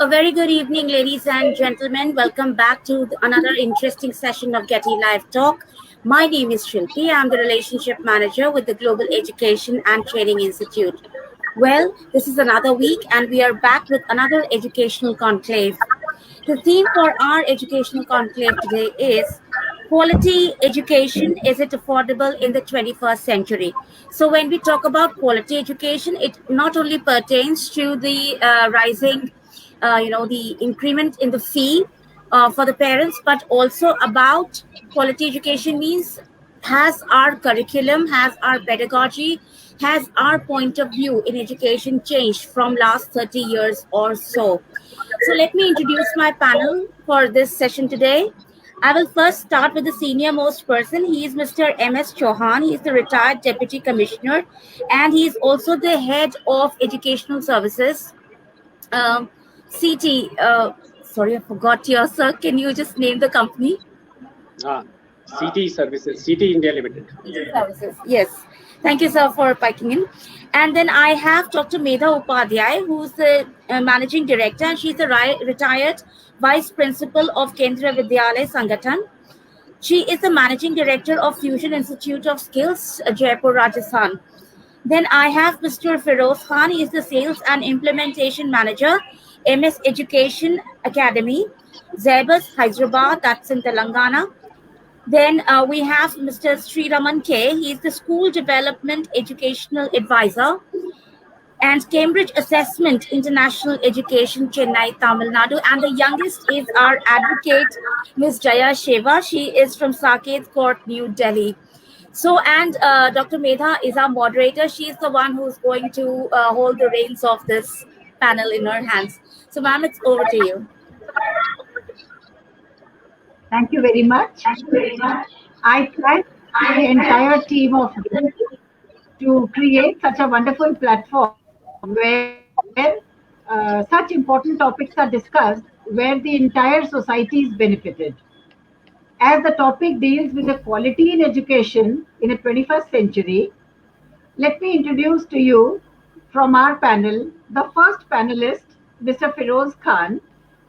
A very good evening, ladies and gentlemen. Welcome back to another interesting session of Getty Live Talk. My name is Shilpi. I'm the Relationship Manager with the Global Education and Training Institute. Well, this is another week, and we are back with another educational conclave. The theme for our educational conclave today is quality education. Is it affordable in the 21st century? So, when we talk about quality education, it not only pertains to the rising, the increment in the fee for the parents, but also about quality education means has our curriculum, has our pedagogy, has our point of view in education changed from last 30 years or so? So let me introduce my panel for this session today. I will first start with the senior most person. He is Mr. M.S. Chauhan. He is the retired Deputy Commissioner and he is also the head of Educational Services. CT, sorry, I forgot your sir. Can you just name the company? CT Services, CT India Limited. Services, yes. Thank you, sir, for piking in. And then I have Dr. Medha Upadhyay, who's the managing director, and she's the retired vice principal of Kendriya Vidyalaya Sangathan. She is the managing director of Fusion Institute of Skills, Jaipur, Rajasthan. Then I have Mr. Feroz Khan. He is the sales and implementation manager, MS Education Academy, Zaibas, Hyderabad, that's in Telangana. Then we have Mr. Sriraman K. He is the School Development Educational Advisor and Cambridge Assessment International Education, Chennai, Tamil Nadu. And the youngest is our advocate, Ms. Jaya Sheva. She is from Saket Court, New Delhi. So, and Dr. Medha is our moderator. She is the one who's going to hold the reins of this panel in her hands. So, ma'am, it's over to you. Thank you very much. I thank the entire team of you to create such a wonderful platform where such important topics are discussed, where the entire society is benefited. As the topic deals with the quality in education in the 21st century, let me introduce to you from our panel the first panelist, Mr. Feroz Khan,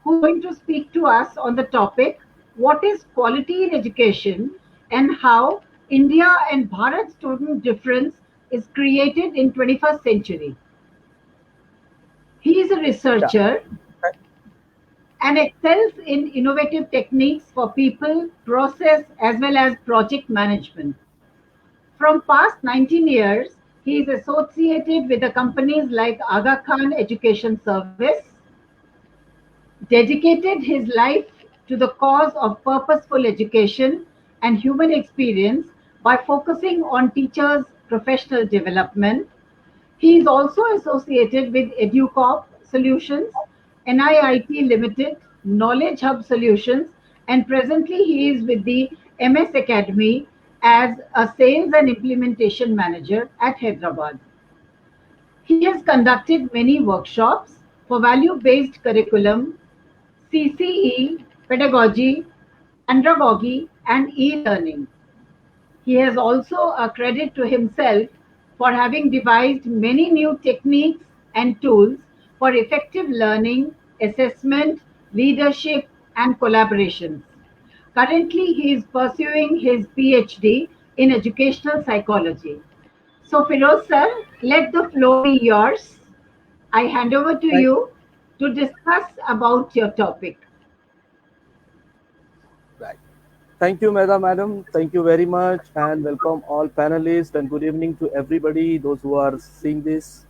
who is going to speak to us on the topic, what is quality in education and how India and Bharat student difference is created in 21st century. He is a researcher and excels in innovative techniques for people, process, as well as project management. From past 19 years, he is associated with the companies like Aga Khan Education Service, dedicated his life to the cause of purposeful education and human experience by focusing on teachers' professional development. He is also associated with EduCorp Solutions, NIIT Limited, Knowledge Hub Solutions, and presently he is with the MS Academy as a sales and implementation manager at Hyderabad. He has conducted many workshops for value-based curriculum, CCE, pedagogy, andragogy, and e-learning. He has also a credit to himself for having devised many new techniques and tools for effective learning, assessment, leadership, and collaborations. Currently, he is pursuing his PhD in educational psychology. So, Feroz sir, let the floor be yours. I hand over to you to discuss about your topic. Right. Thank you, Madam. Thank you very much and welcome all panelists and good evening to everybody, those who are seeing this.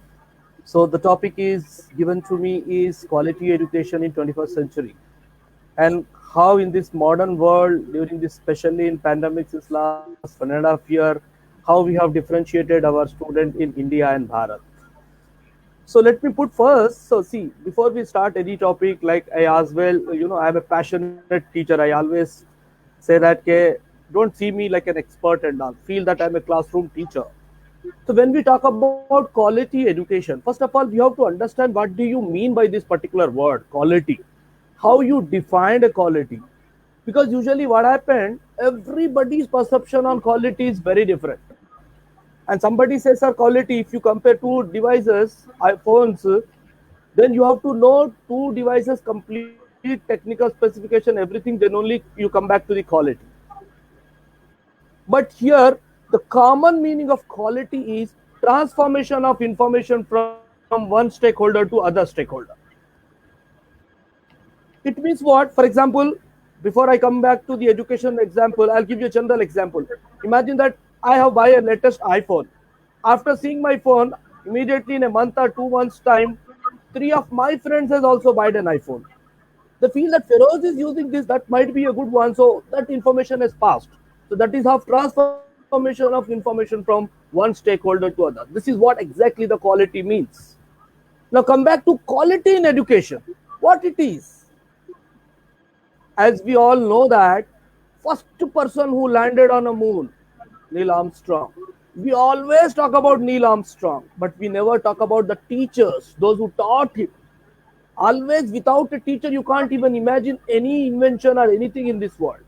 So the topic is given to me is quality education in 21st century and how in this modern world during this, especially in pandemic since last 1.5 years, how we have differentiated our student in India and Bharat. So let me put first, so see, before we start any topic, like I as well, I'm a passionate teacher. I always say that, don't see me like an expert and all, feel that I'm a classroom teacher. So when we talk about quality education, first of all, we have to understand what do you mean by this particular word, quality, how you defined a quality. Because usually what happened, everybody's perception on quality is very different. And somebody says, sir, quality, if you compare two devices, iPhones, Then you have to know two devices, complete technical specification, everything, then only you come back to the quality. But here, the common meaning of quality is transformation of information from one stakeholder to other stakeholder. It means what? For example, before I come back to the education example, I'll give you a general example. Imagine that I have buy a latest iPhone. After seeing my phone, immediately in a month or 2 months time, three of my friends has also bought an iPhone. They feel that Feroz is using this, that might be a good one, so that information is passed. So that is how transformation of information from one stakeholder to other. This is what exactly the quality means. Now come back to quality in education. What it is? As we all know that first person who landed on a moon, Neil Armstrong. We always talk about Neil Armstrong, but we never talk about the teachers, those who taught him. Always, without a teacher, you can't even imagine any invention or anything in this world.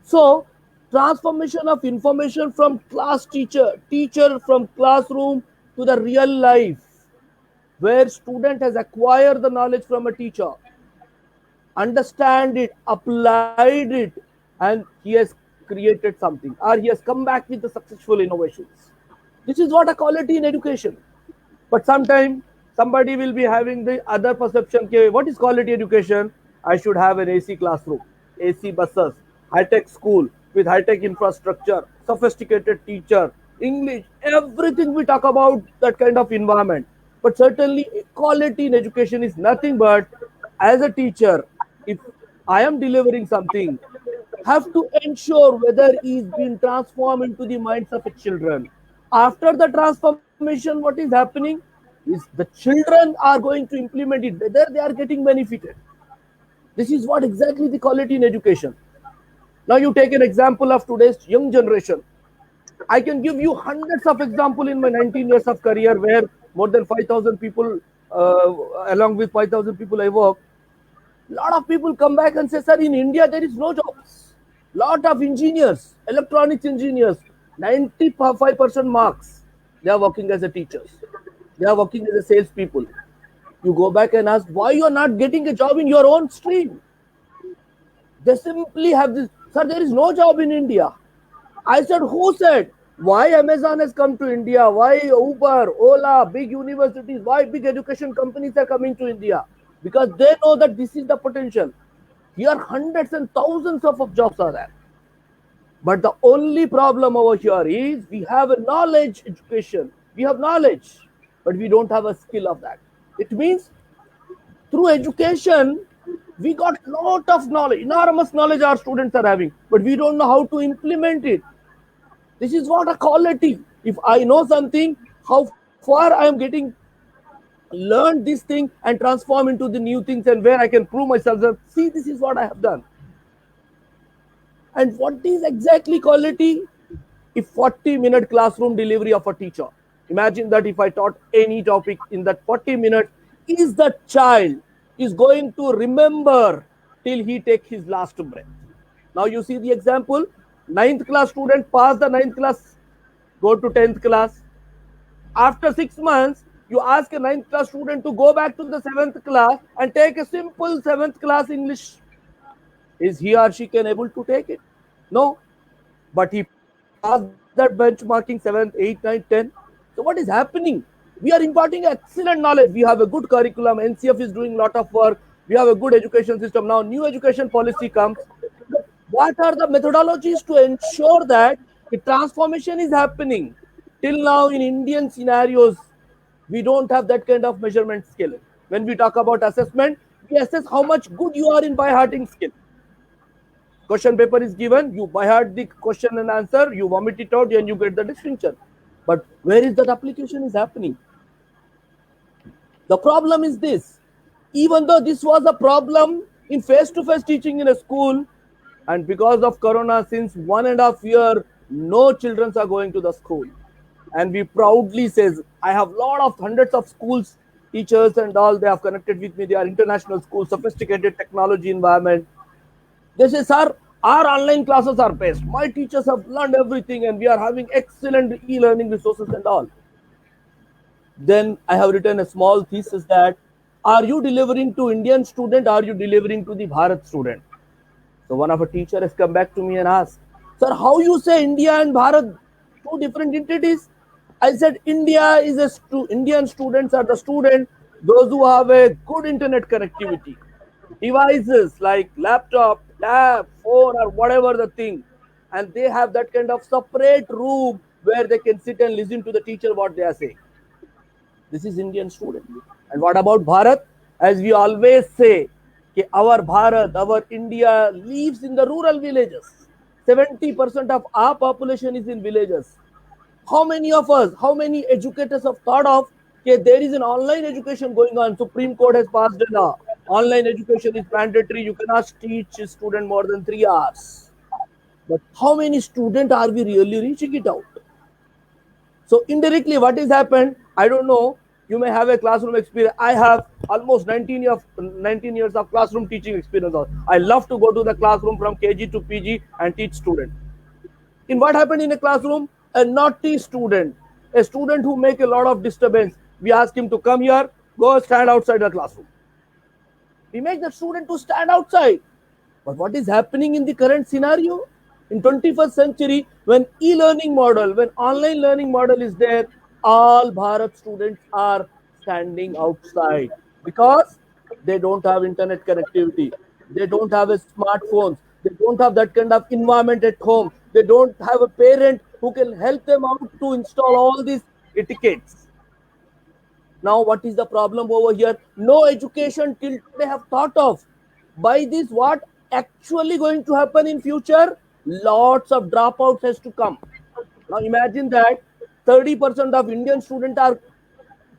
So, transformation of information from teacher from classroom to the real life, where student has acquired the knowledge from a teacher, understand it, applied it, and he has created something, or he has come back with the successful innovations. This is what a quality in education. But sometimes somebody will be having the other perception. Okay, what is quality education? I should have an AC classroom, AC buses, high-tech school with high-tech infrastructure, sophisticated teacher, English, everything we talk about that kind of environment. But certainly quality in education is nothing but, as a teacher, if I am delivering something, have to ensure whether it is being transformed into the minds of the children. After the transformation, what is happening is the children are going to implement it, whether they are getting benefited. This is what exactly the quality in education. Now you take an example of today's young generation. I can give you hundreds of examples in my 19 years of career where more than 5,000 people, along with 5,000 people I work, a lot of people come back and say, sir, in India there is no jobs. Lot of engineers, electronics engineers, 95% marks, they are working as a teachers. They are working as a salespeople. You go back and ask why you are not getting a job in your own stream. They simply have this, sir, there is no job in India. I said, who said? Why Amazon has come to India? Why Uber, Ola, big universities, why big education companies are coming to India? Because they know that this is the potential. Here hundreds and thousands of jobs are there. But the only problem over here is we have a knowledge education. We have knowledge, but we don't have a skill of that. It means through education, we got lot of knowledge, enormous knowledge our students are having, but we don't know how to implement it. This is what a quality. If I know something, how far I am getting learn this thing and transform into the new things, and where I can prove myself that, see, this is what I have done. And what is exactly quality? If 40-minute classroom delivery of a teacher. Imagine that if I taught any topic in that 40 minutes, is the child is going to remember till he take his last breath. Now you see the example, 9th class student pass the 9th class, go to 10th class. After 6 months, you ask a 9th class student to go back to the 7th class and take a simple 7th class English. Is he or she can able to take it? No. But he passed that benchmarking 7th, 8th, 9th, 10th. So what is happening? We are imparting excellent knowledge. We have a good curriculum. NCF is doing a lot of work. We have a good education system. Now new education policy comes. What are the methodologies to ensure that the transformation is happening? Till now in Indian scenarios, we don't have that kind of measurement skill. When we talk about assessment, we assess how much good you are in by-hearting skill. Question paper is given, you by-heart the question and answer, you vomit it out and you get the distinction. But where is that application is happening? The problem is this. Even though this was a problem in face-to-face teaching in a school, and because of Corona, since 1.5 years, no children are going to the school. And we proudly says, I have lot of hundreds of schools, teachers and all, they have connected with me. They are international schools, sophisticated technology environment. They say, sir, our online classes are best. My teachers have learned everything and we are having excellent e-learning resources and all. Then I have written a small thesis that Are you delivering to Indian student? Are you delivering to the Bharat student? So one of a teacher has come back to me and asked, sir, how you say India and Bharat, two different entities? I said, Indian students are the student, those who have a good internet connectivity, devices like laptop, tab, phone, or whatever the thing, and they have that kind of separate room where they can sit and listen to the teacher what they are saying. This is Indian student. And what about Bharat? As we always say, our Bharat, our India lives in the rural villages. 70% of our population is in villages. How many of us, how many educators have thought of there is an online education going on? Supreme Court has passed a law. Online education is mandatory. You cannot teach a student more than 3 hours. But how many students are we really reaching it out? So indirectly, what has happened? I don't know. You may have a classroom experience. I have almost 19 years of classroom teaching experience. I love to go to the classroom from KG to PG and teach students. In what happened in a classroom? A naughty student, a student who make a lot of disturbance. We ask him to come here, go stand outside the classroom. We make the student to stand outside. But what is happening in the current scenario? In 21st century, when e-learning model, when online learning model is there, all Bharat students are standing outside because they don't have internet connectivity. They don't have a smartphones. They don't have that kind of environment at home. They don't have a parent who can help them out to install all these etiquettes. Now, what is the problem over here? No education till today have thought of. By this, what actually going to happen in future? Lots of dropouts has to come. Now, imagine that 30% of Indian students are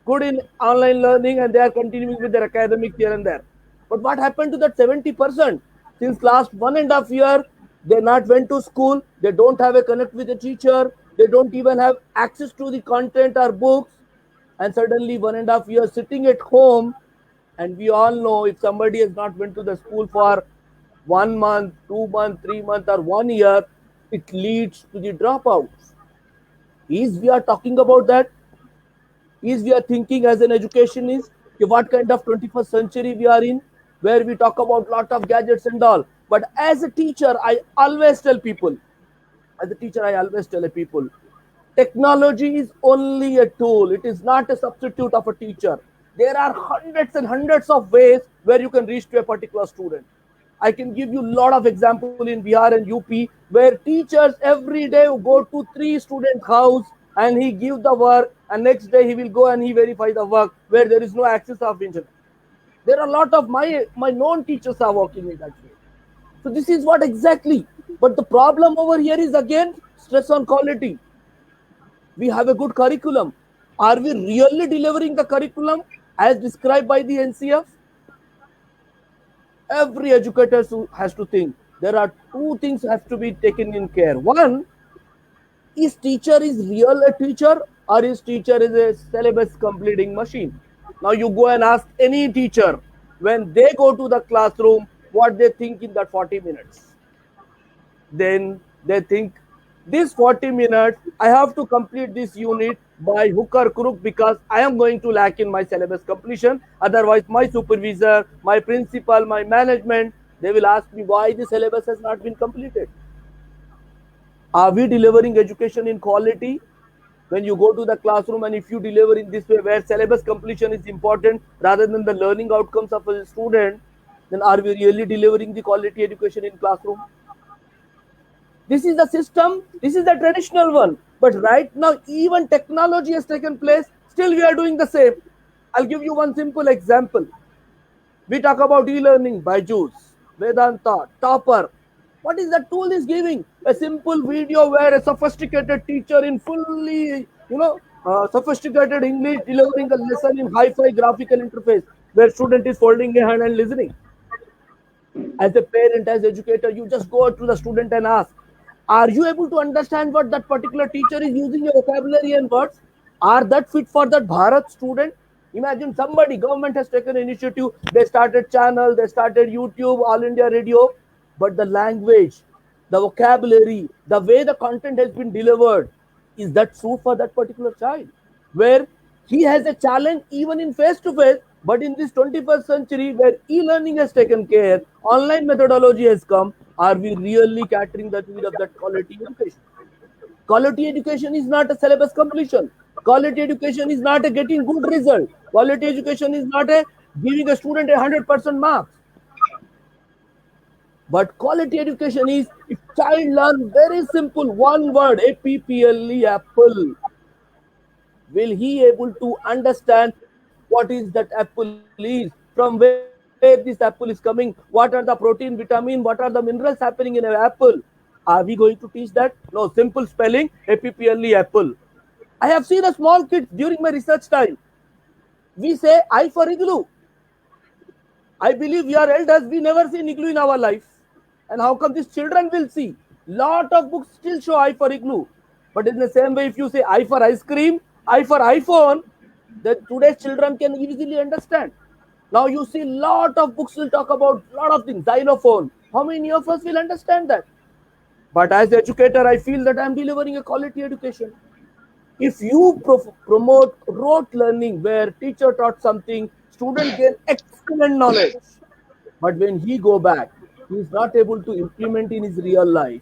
good in online learning and they are continuing with their academic here and there. But what happened to that 70%? Since last 1.5 years, they not went to school. They don't have a connect with the teacher. They don't even have access to the content or books. And suddenly 1.5 years sitting at home. And we all know if somebody has not went to the school for 1 month, 2 months, 3 months, or 1 year, it leads to the dropouts. Is we are talking about that? Is we are thinking as an educationist, what kind of 21st century we are in, where we talk about lot of gadgets and all. But as a teacher, I always tell people, technology is only a tool. It is not a substitute of a teacher. There are hundreds and hundreds of ways where you can reach to a particular student. I can give you a lot of examples in Bihar and UP where teachers every day go to 3 students' house and he gives the work, and next day he will go and he verify the work where there is no access of internet. There are a lot of my known teachers are working in that way. So this is what exactly. But the problem over here is again stress on quality. We have a good curriculum. Are we really delivering the curriculum as described by the NCF? Every educator has to think. There are 2 things have to be taken in care. One, is teacher is real a teacher or is teacher is a syllabus completing machine? Now you go and ask any teacher when they go to the classroom what they think in that 40 minutes. Then they think this 40 minutes I have to complete this unit by hook or crook because I am going to lack in my syllabus completion. Otherwise my supervisor, my principal, my management, they will ask me why the syllabus has not been completed. Are we delivering education in quality? When you go to the classroom and if you deliver in this way where syllabus completion is important rather than the learning outcomes of a student, then are we really delivering the quality education in classroom? This is the system, this is the traditional one. But right now, even technology has taken place, still we are doing the same. I'll give you one simple example. We talk about e-learning, Byju's, Vedanta, Topper. What is that tool is giving? A simple video where a sophisticated teacher in fully, sophisticated English delivering a lesson in hi-fi graphical interface where student is folding a hand and listening. As a parent, as educator, you just go to the student and ask, are you able to understand what that particular teacher is using your vocabulary and words? Are that fit for that Bharat student? Imagine government has taken initiative. They started channel, they started YouTube, All India Radio. But the language, the vocabulary, the way the content has been delivered, is that true for that particular child? Where he has a challenge even in face-to-face, But in this 21st century, where e-learning has taken care, online methodology has come, are we really catering the need of that quality education? Quality education is not a syllabus completion. Quality education is not a getting good result. Quality education is not a giving a student 100% marks. But quality education is if child learn very simple one word, APPLE, apple, will he able to understand what is that apple is, from where this apple is coming, what are the protein, vitamin, what are the minerals happening in an apple? Are we going to teach that? No, simple spelling, APPLE, apple. I have seen a small kids during my research time. We say I for igloo. I believe we are elders, we never seen igloo in our life. And how come these children will see? Lot of books still show I for igloo. But in the same way, if you say I for ice cream, I for iPhone, then today's children can easily understand. Now you see lot of books will talk about lot of things, xylophone. How many of us will understand that? But as an educator, I feel that I'm delivering a quality education. If you promote rote learning where teacher taught something, student gain excellent knowledge, but when he go back, he is not able to implement in his real life.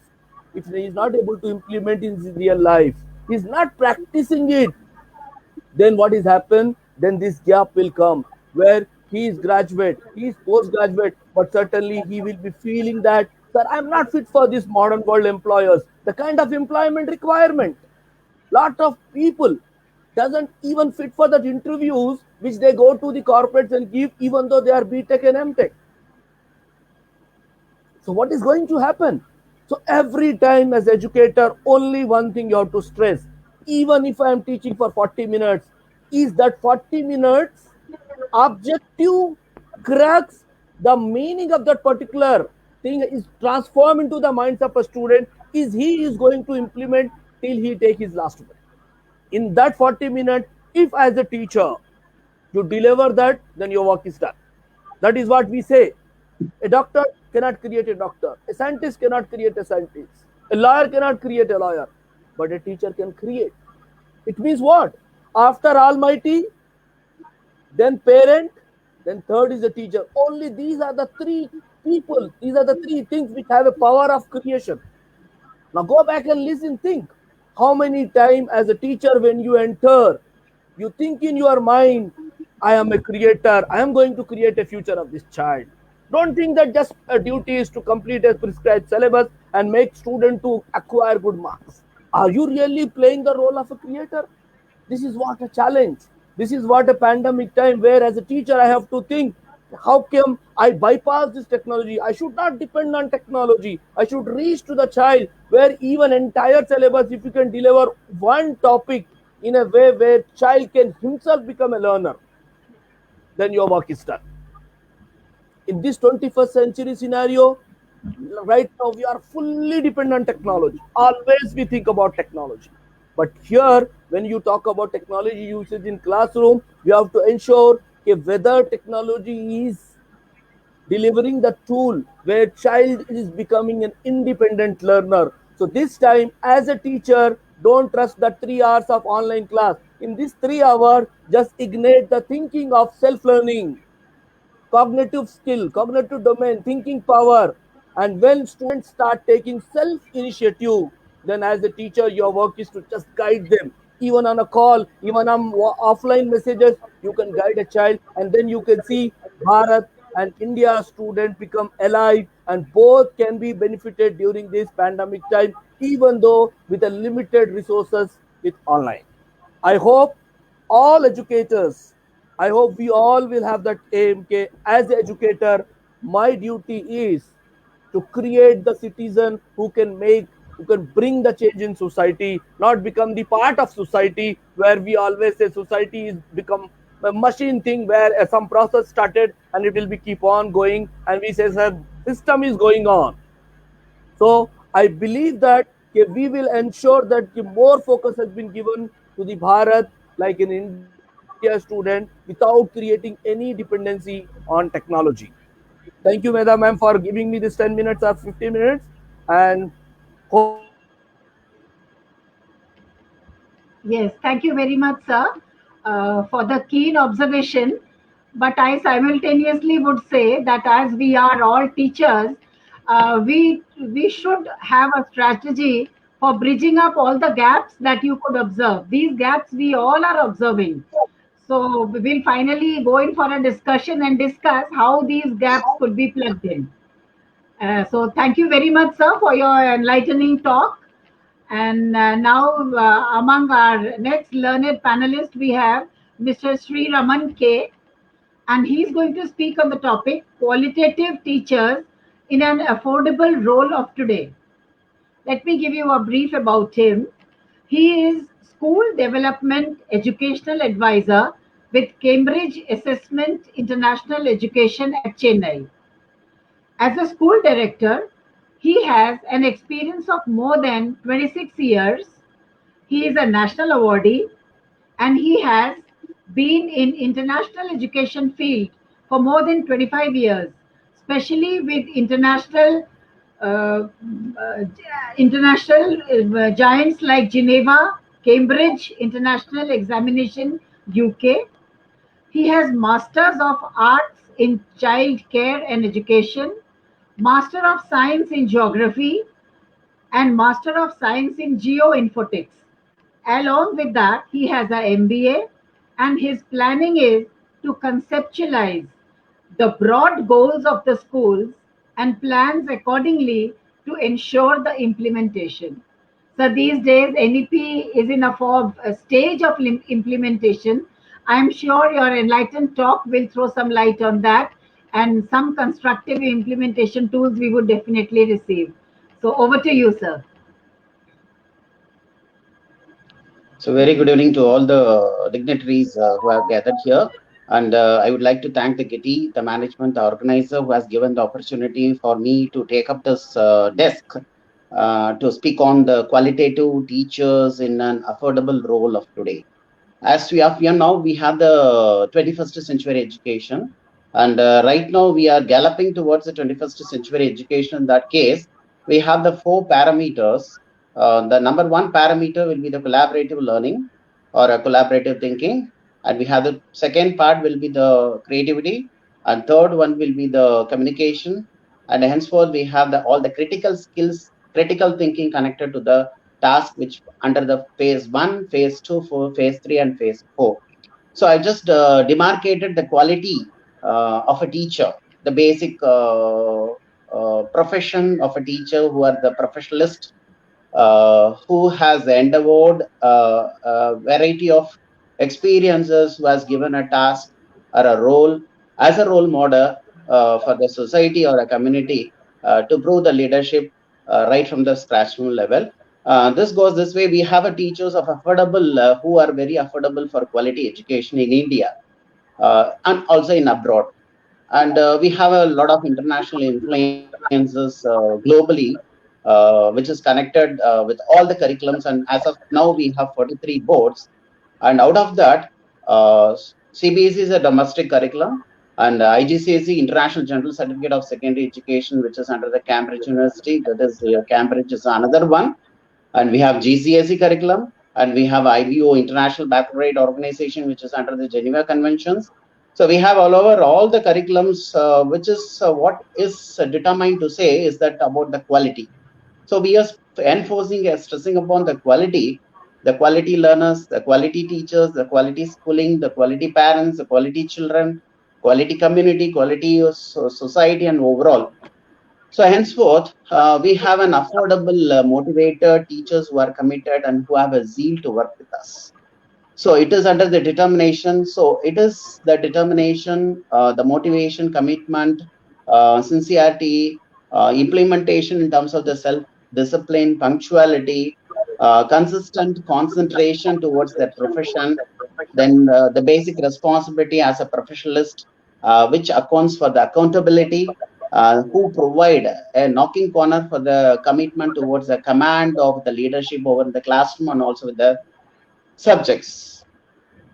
If he is not able to implement in his real life, he is not practicing it, then what is happen? Then this gap will come where he is graduate, he is postgraduate, but certainly he will be feeling that, sir, I'm not fit for this modern world employers, the kind of employment requirement. Lot of people doesn't even fit for that interviews which they go to the corporates and give, even though they are BTech and MTech. So what is going to happen? So every time as educator, only one thing you have to stress. Even if I am teaching for 40 minutes, is that 40 minutes objective cracks the meaning of that particular thing is transformed into the minds of a student, is he is going to implement till he take his last breath. In that 40 minutes, if as a teacher you deliver that, then your work is done. That is what we say. A doctor cannot create a doctor. A scientist cannot create a scientist. A lawyer cannot create a lawyer. But a teacher can create. It means what? After Almighty, then parent, then third is the teacher. Only these are the three people. These are the three things which have a power of creation. Now go back and listen, think. How many times as a teacher when you enter, you think in your mind, I am a creator, I am going to create a future of this child. Don't think that just a duty is to complete a prescribed syllabus and make student to acquire good marks. Are you really playing the role of a creator? This is what a challenge. This is what a pandemic time where as a teacher I have to think, how come I bypass this technology? I should not depend on technology. I should reach to the child where even entire syllabus, if you can deliver one topic in a way where child can himself become a learner, then your work is done. In this 21st century scenario, right now we are fully dependent on technology. Always we think about technology. But here, when you talk about technology usage in classroom, we have to ensure whether technology is delivering the tool where child is becoming an independent learner. So this time, as a teacher, don't trust the 3 hours of online class. In this 3 hours, just ignite the thinking of self-learning, cognitive skill, cognitive domain, thinking power. And when students start taking self-initiative, then as a teacher, your work is to just guide them. Even on a call, even on offline messages, you can guide a child, and then you can see Bharat and India student become alive, and both can be benefited during this pandemic time, even though with a limited resources with online. I hope all educators, I hope we all will have that aim. As an educator, my duty is to create the citizen who can make, who can bring the change in society, not become the part of society where we always say society is become a machine thing where some process started and it will be keep on going, and we say sir, system is going on. So I believe that we will ensure that more focus has been given to the Bharat, like an India student, without creating any dependency on technology. Thank you, Meda ma'am, for giving me this 10 minutes or 15 minutes, and hope we will meet again soon. Yes, thank you very much, sir, for the keen observation. but I simultaneously would say that as we are all teachers, we should have a strategy for bridging up all the gaps that you could observe. These gaps we all are observing. So we will finally go in for a discussion and discuss how these gaps could be plugged in. So thank you very much, sir, for your enlightening talk. And now, among our next learned panelist, we have Mr. Sri Raman K. And he's going to speak on the topic qualitative teachers in an affordable role of today. Let me give you a brief about him. He is School Development Educational Advisor with Cambridge Assessment International Education at Chennai. As a school director, he has an experience of more than 26 years. He is a national awardee and he has been in international education field for more than 25 years, especially with uh, international giants like Geneva, Cambridge International Examination, UK. He has Masters of Arts in Child Care and Education, Master of Science in Geography, and Master of Science in Geoinformatics. Along with that, he has a MBA, and his planning is to conceptualize the broad goals of the schools and plans accordingly to ensure the implementation. So these days, NEP is in a stage of implementation. I am sure your enlightened talk will throw some light on that, and some constructive implementation tools we would definitely receive. So over to you, sir. So very good evening to all the dignitaries who have gathered here. And I would like to thank the Getty, the management, the organizer who has given the opportunity for me to take up this desk to speak on the qualitative teachers in an affordable role of today. As we are now, we have the 21st century education. And right now we are galloping towards the 21st century education. In that case, we have the 4 parameters. The number 1 parameter will be the collaborative learning or a collaborative thinking. And we have the second part will be the creativity. And third one will be the communication. And henceforth, we have all the critical skills, critical thinking connected to the task which under the phase 1, phase 2, phase 3, and phase 4. So I just demarcated the quality of a teacher, the basic profession of a teacher who are the professionalist who has endeavored a variety of experiences, who has given a task or a role as a role model for the society or a community to prove the leadership right from the classroom level. This goes this way. We have a teachers of affordable who are very affordable for quality education in India and also in abroad. And we have a lot of international influences globally, which is connected with all the curriculums. And as of now, we have 43 boards. And out of that, CBSE is a domestic curriculum, and IGCSE, International General Certificate of Secondary Education, which is under the Cambridge University. That is, Cambridge is another one. And we have GCSE curriculum, and we have IBO, International Baccalaureate Organization, which is under the Geneva Conventions. So we have all over all the curriculums, which is what is determined to say is that about the quality. So we are enforcing and stressing upon the quality learners, the quality teachers, the quality schooling, the quality parents, the quality children, quality community, quality society, and overall. So henceforth, we have an affordable, motivated teachers who are committed and who have a zeal to work with us. So it is under the determination. So it is the determination, the motivation, commitment, sincerity, implementation in terms of the self-discipline, punctuality, consistent concentration towards that profession, then the basic responsibility as a professionalist, which accounts for the accountability, who provide a knocking corner for the commitment towards the command of the leadership over the classroom and also with the subjects.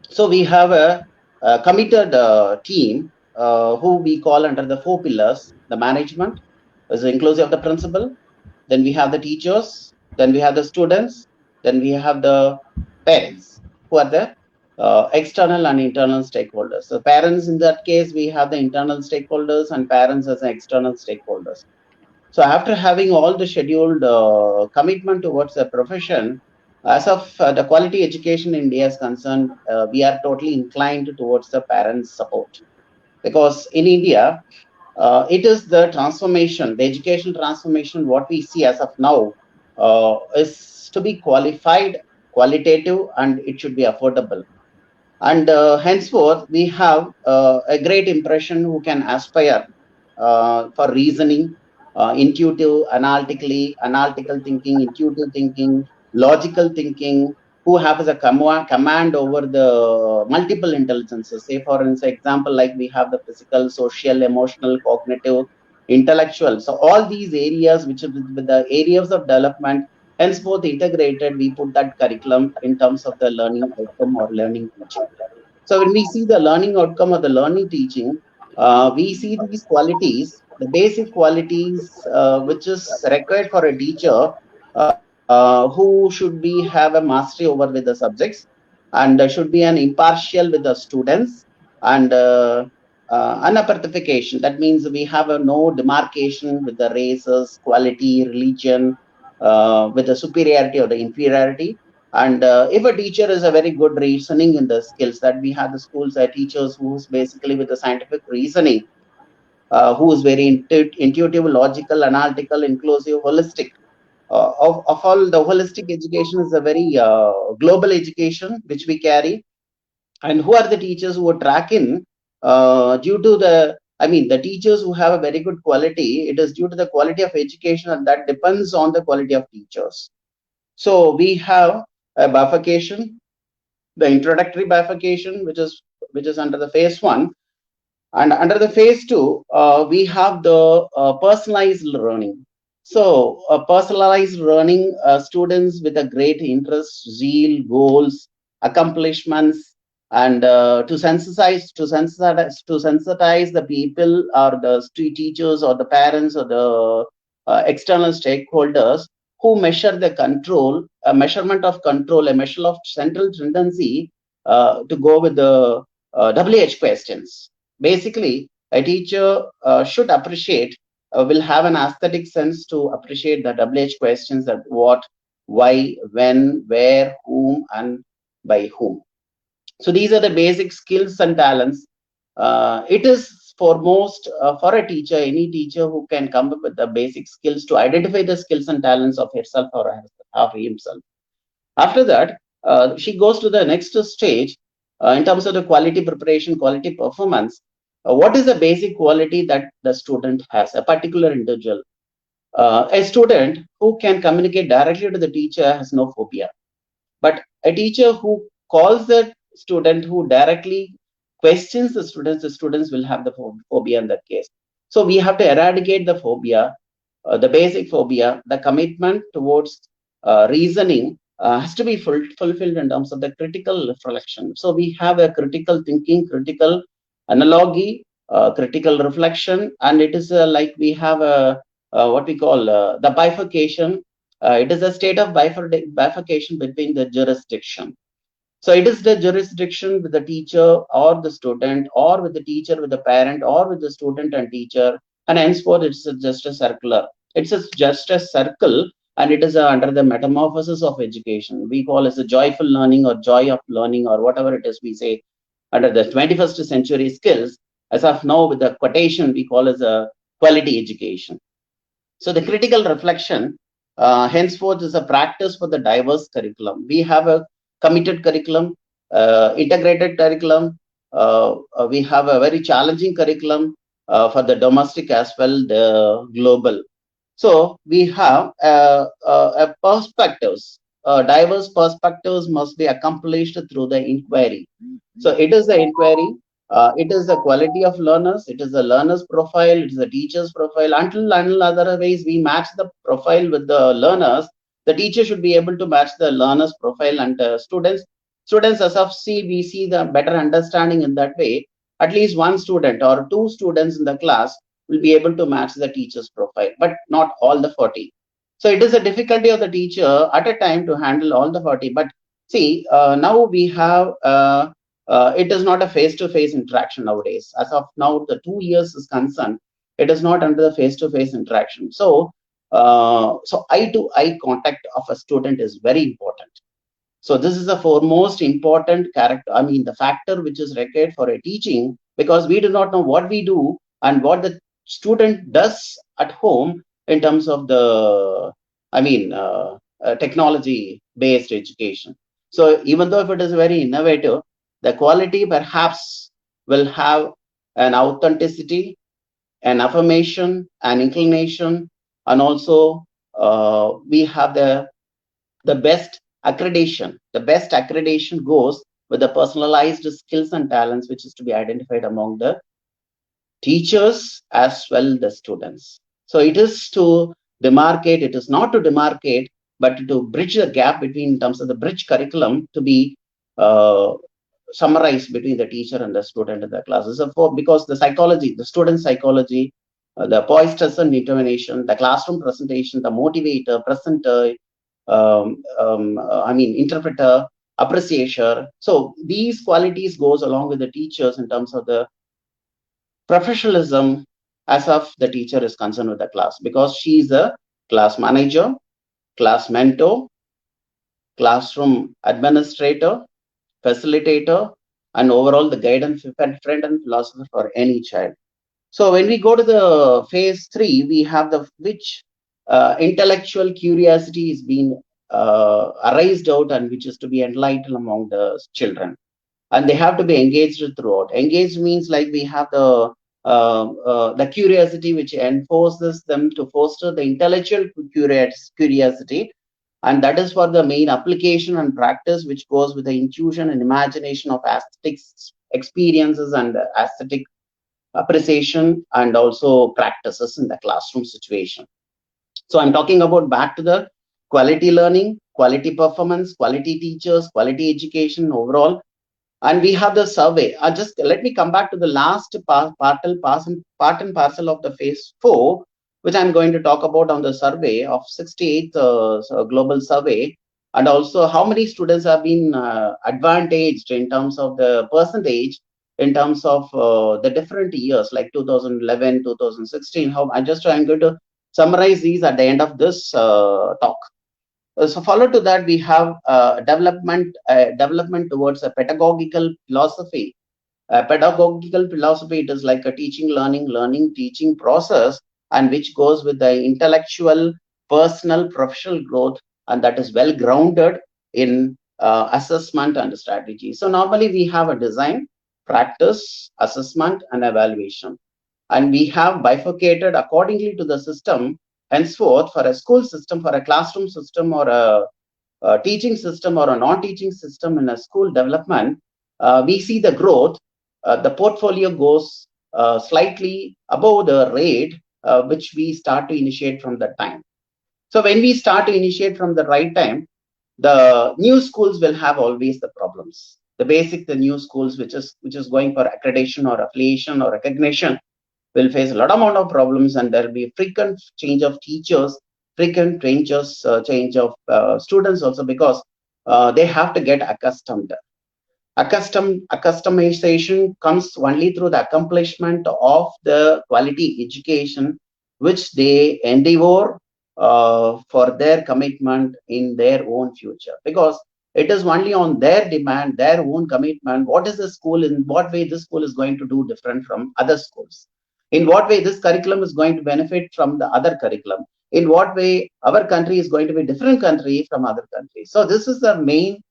So we have a committed team who we call under the 4 pillars. The management is inclusive of the principal. Then we have the teachers. Then we have the students. Then we have the parents who are the external and internal stakeholders. So parents, in that case, we have the internal stakeholders and parents as external stakeholders. So after having all the scheduled commitment towards the profession, as of the quality education in India is concerned, we are totally inclined towards the parents' support. Because in India, it is the transformation, the education transformation, what we see as of now is to be qualified, qualitative, and it should be affordable. And henceforth, we have a great impression who can aspire for reasoning, intuitive, analytical thinking, intuitive thinking, logical thinking, who have a command over the multiple intelligences. Say, for example, like we have the physical, social, emotional, cognitive, intellectual. So all these areas, which are with the areas of development, henceforth integrated, we put that curriculum in terms of the learning outcome or learning teaching. So when we see the learning outcome or the learning teaching, we see these qualities, the basic qualities which is required for a teacher who should be have a mastery over with the subjects and should be an impartial with the students and unapartification. That means we have a no demarcation with the races, quality, religion, with the superiority or the inferiority. And if a teacher is a very good reasoning in the skills, that we have the schools teachers who's basically with the scientific reasoning, who is very intuitive, logical, analytical, inclusive, holistic. Of all, the holistic education is a very global education which we carry. And who are the teachers who are tracking due to the teachers who have a very good quality, it is due to the quality of education, and that depends on the quality of teachers. So we have a bifurcation, the introductory bifurcation, which is under the phase 1, and under the phase 2, we have the personalized learning. So personalized learning, students with a great interest, zeal, goals, accomplishments, and to sensitize the people or the teachers or the parents or the external stakeholders who measure the control, a measurement of control, a measure of central tendency to go with the WH questions. Basically, a teacher should appreciate, will have an aesthetic sense to appreciate the WH questions, that what, why, when, where, whom, and by whom. So these are the basic skills and talents. It is foremost for a teacher, any teacher who can come up with the basic skills to identify the skills and talents of herself or himself. After that, she goes to the next stage in terms of the quality preparation, quality performance. What is the basic quality that the student has, a particular individual? A student who can communicate directly to the teacher has no phobia. But a teacher who calls the student, who directly questions the students will have the phobia in that case. So we have to eradicate the phobia, the basic phobia. The commitment towards reasoning has to be fulfilled in terms of the critical reflection. So we have a critical thinking, critical analogy, critical reflection, and it is like we have a what we call the bifurcation. It is a state of bifurcation between the jurisdiction. So it is the jurisdiction with the teacher or the student, or with the teacher with the parent, or with the student and teacher, and henceforth it's just a circular. It's just a circle, and it is under the metamorphosis of education. We call it a joyful learning or joy of learning or whatever it is we say under the 21st century skills. As of now, with the quotation, we call as a quality education. So the critical reflection henceforth is a practice for the diverse curriculum. We have a committed curriculum, integrated curriculum. We have a very challenging curriculum for the domestic as well, the global. So we have perspectives. Diverse perspectives must be accomplished through the inquiry. So it is the inquiry. It is the quality of learners. It is the learner's profile. It is the teacher's profile. Until otherwise we match the profile with the learners, the teacher should be able to match the learner's profile, and students as of we see the better understanding in that way. At least one student or two students in the class will be able to match the teacher's profile, but not all the 40. So it is a difficulty of the teacher at a time to handle all the 40. But See, now we have, it is not a face-to-face interaction nowadays. As of now, the 2 years is concerned, it is not under the face-to-face interaction. So, so eye-to-eye contact of a student is very important. So this is the foremost important character, I mean, the factor which is required for a teaching, because we do not know what we do and what the student does at home in terms of the, I mean, technology-based education. So even though if it is very innovative, the quality perhaps will have an authenticity, an affirmation, an inclination, and also we have the best accreditation. The best accreditation goes with the personalized skills and talents, which is to be identified among the teachers as well the students. So it is to demarcate, it is not to demarcate, but to bridge the gap between, in terms of the bridge curriculum, to be summarized between the teacher and the student in the classes. So because the psychology, the student psychology, the poised stress and determination, the classroom presentation, the motivator, presenter, I mean, interpreter, appreciator. So these qualities goes along with the teachers in terms of the professionalism as of the teacher is concerned with the class, because she is a class manager, class mentor, classroom administrator, facilitator, and overall the guidance friend and philosopher for any child. So when we go to the phase 3, we have the which intellectual curiosity is being arised out and which is to be enlightened among the children, and they have to be engaged throughout. Engaged means like we have the curiosity which enforces them to foster the intellectual curiosity, and that is for the main application and practice, which goes with the intuition and imagination of aesthetic experiences and aesthetic appreciation and also practices in the classroom situation. So I'm talking about back to the quality learning, quality performance, quality teachers, quality education overall. And we have the survey. Just let me come back to the last part and parcel of the phase 4, which I'm going to talk about on the survey of 68th global survey, and also how many students have been advantaged in terms of the percentage, in terms of the different years like 2011, 2016. I'm going to summarize these at the end of this talk. So follow to that, we have development towards a pedagogical philosophy. Pedagogical philosophy, it is like a teaching, learning, teaching process, and which goes with the intellectual, personal, professional growth, and that is well grounded in assessment and strategy. So normally we have a design, practice, assessment, and evaluation, and we have bifurcated accordingly to the system. Henceforth, for a school system, for a classroom system, or a teaching system, or a non-teaching system in a school development, we see the growth. The portfolio goes slightly above the rate which we start to initiate from that time. So when we start to initiate from the right time, the new schools will have always the problems. The new schools which is going for accreditation or affiliation or recognition will face a lot amount of problems, and there will be frequent change of teachers, frequent change of students also, because they have to get accustomed. Accustomization comes only through the accomplishment of the quality education which they endeavor for their commitment in their own future, because it is only on their demand, their own commitment. What is the school, in what way this school is going to do different from other schools, in what way this curriculum is going to benefit from the other curriculum, in what way our country is going to be different country from other countries. So this is the main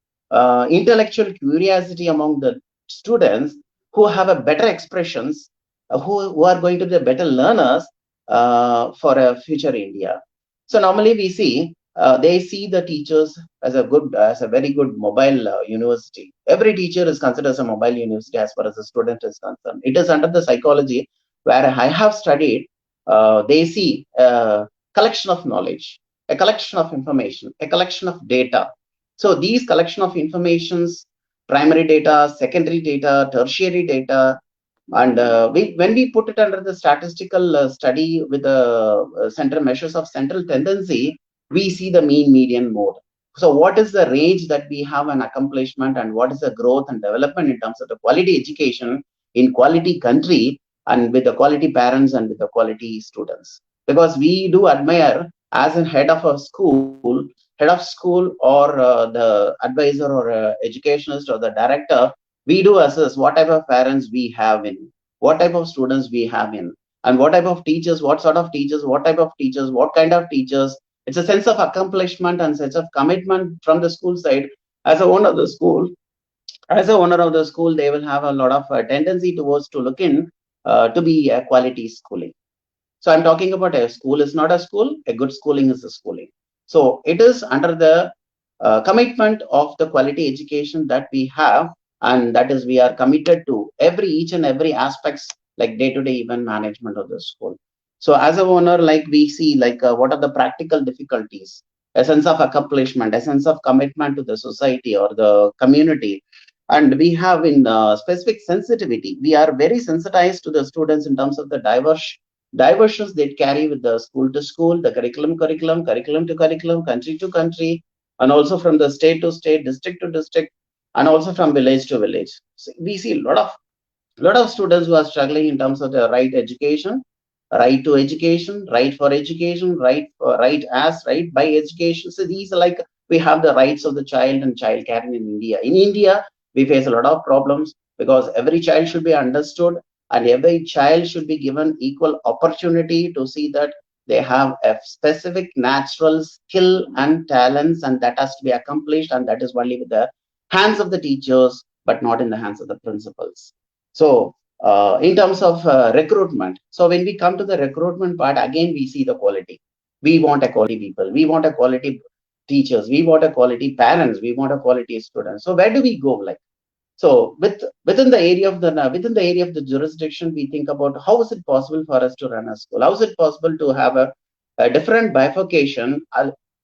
intellectual curiosity among the students who have a better expressions, who are going to be better learners for a future India. So normally we see they see the teachers as a very good mobile university. Every teacher is considered as a mobile university as far as the student is concerned. It is under the psychology where I have studied. They see a collection of knowledge, a collection of information, a collection of data. So these collection of informations, primary data, secondary data, tertiary data, and when we put it under the statistical study with the center measures of central tendency, we see the mean median mode. So what is the range that we have an accomplishment, and what is the growth and development in terms of the quality education in quality country and with the quality parents and with the quality students? Because we do admire as a head of a school or the advisor or educationist or the director, we do assess what type of parents we have in, what type of students we have in, and what type of teachers, what sort of teachers, what type of teachers, what kind of teachers. It's a sense of accomplishment and sense of commitment from the school side. As a owner of the school, they will have a lot of tendency towards to look in to be a quality schooling. So I'm talking about a school is not a school, a good schooling is a schooling. So it is under the commitment of the quality education that we have, and that is we are committed to each and every aspects like day-to-day event management of the school. So as a owner, like we see like what are the practical difficulties, a sense of accomplishment, a sense of commitment to the society or the community. And we have in specific sensitivity, we are very sensitized to the students in terms of the diversions they carry with the school to school, the curriculum to curriculum, country to country, and also from the state to state, district to district, and also from village to village. So we see a lot of students who are struggling in terms of the right education, right to education, right for education, right as right by education. So these are like we have the rights of the child and child care in India. In India, we face a lot of problems because every child should be understood and every child should be given equal opportunity to see that they have a specific natural skill and talents, and that has to be accomplished, and that is only with the hands of the teachers but not in the hands of the principals. So in terms of recruitment, so when we come to the recruitment part, again we see the quality. We want a quality people, we want a quality teachers, we want a quality parents, we want a quality students. So where do we go? Like, so within the area of the jurisdiction, we think about how is it possible for us to run a school? How is it possible to have a different bifurcation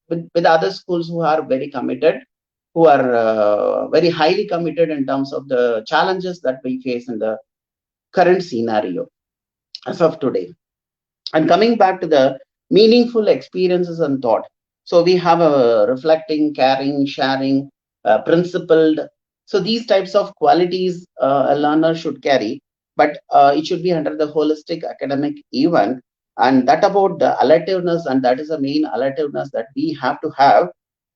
with other schools who are very committed, who are very highly committed in terms of the challenges that we face in the current scenario as of today. And coming back to the meaningful experiences and thought. So we have a reflecting, caring, sharing, principled. So these types of qualities a learner should carry, but it should be under the holistic academic event. And that about the alertiveness, and that is the main alertiveness that we have to have.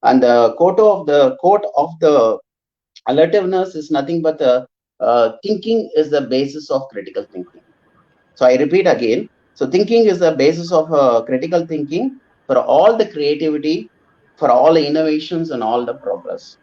And the quote of the alertiveness is nothing but the thinking is the basis of critical thinking. So I repeat again. So thinking is the basis of critical thinking for all the creativity, for all the innovations and all the progress.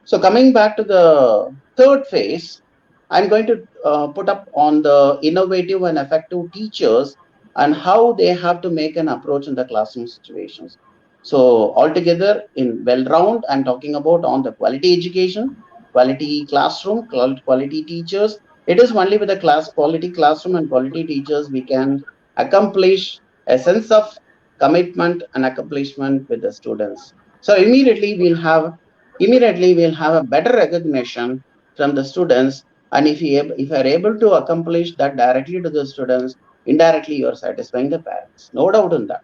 So coming back to the third phase, I'm going to put up on the innovative and effective teachers and how they have to make an approach in the classroom situations. So altogether in well-round, I'm talking about on the quality education, quality classroom, quality teachers. It is only with the quality classroom and quality teachers we can accomplish a sense of commitment and accomplishment with the students. So immediately we'll have a better recognition from the students, and if you are able to accomplish that directly to the students, indirectly you are satisfying the parents, no doubt in that.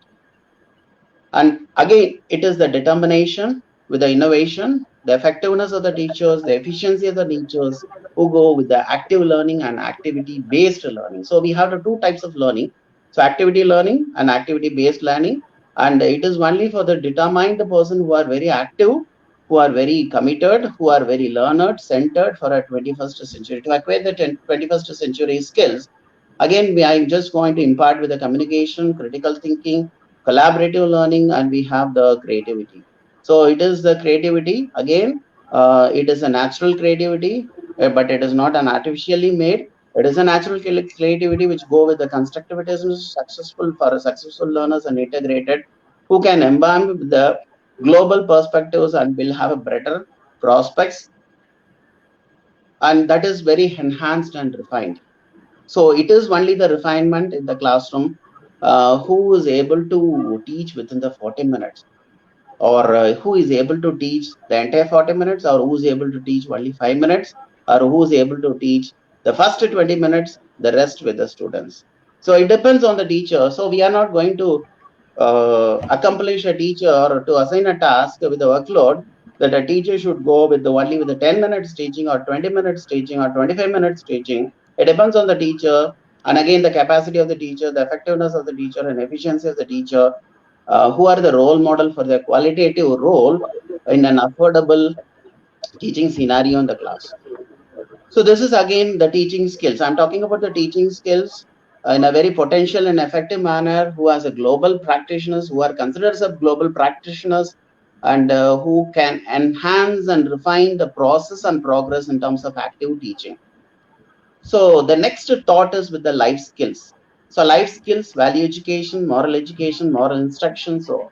And again, it is the determination with the innovation, the effectiveness of the teachers, the efficiency of the teachers who go with the active learning and activity based learning. So we have the two types of learning, so activity learning and activity based learning, and it is only for the determined person who are very active, who are very committed, who are very learned, centered for a 21st century, to acquire the 21st century skills. Again, I'm just going to impart with the communication, critical thinking, collaborative learning, and we have the creativity. So it is the creativity, again, it is a natural creativity, but it is not an artificially made. It is a natural creativity which go with the constructivism, successful for successful learners and integrated, who can embody the global perspectives and will have a better prospects, and that is very enhanced and refined. So it is only the refinement in the classroom who is able to teach within the 40 minutes, or who is able to teach the entire 40 minutes, or who is able to teach only 5 minutes, or who is able to teach the first 20 minutes, the rest with the students. So it depends on the teacher. So we are not going to accomplish a teacher or to assign a task with a workload, that a teacher should go with only with the 10 minutes teaching or 20 minutes teaching or 25 minutes teaching. It depends on the teacher, and again the capacity of the teacher, the effectiveness of the teacher, and efficiency of the teacher, who are the role model for their qualitative role in an affordable teaching scenario in the class. So this is again the teaching skills. I'm talking about the teaching skills in a very potential and effective manner, who has a global practitioners, who are considered as global practitioners, and who can enhance and refine the process and progress in terms of active teaching. So the next thought is with the life skills. So life skills, value education, moral instruction. So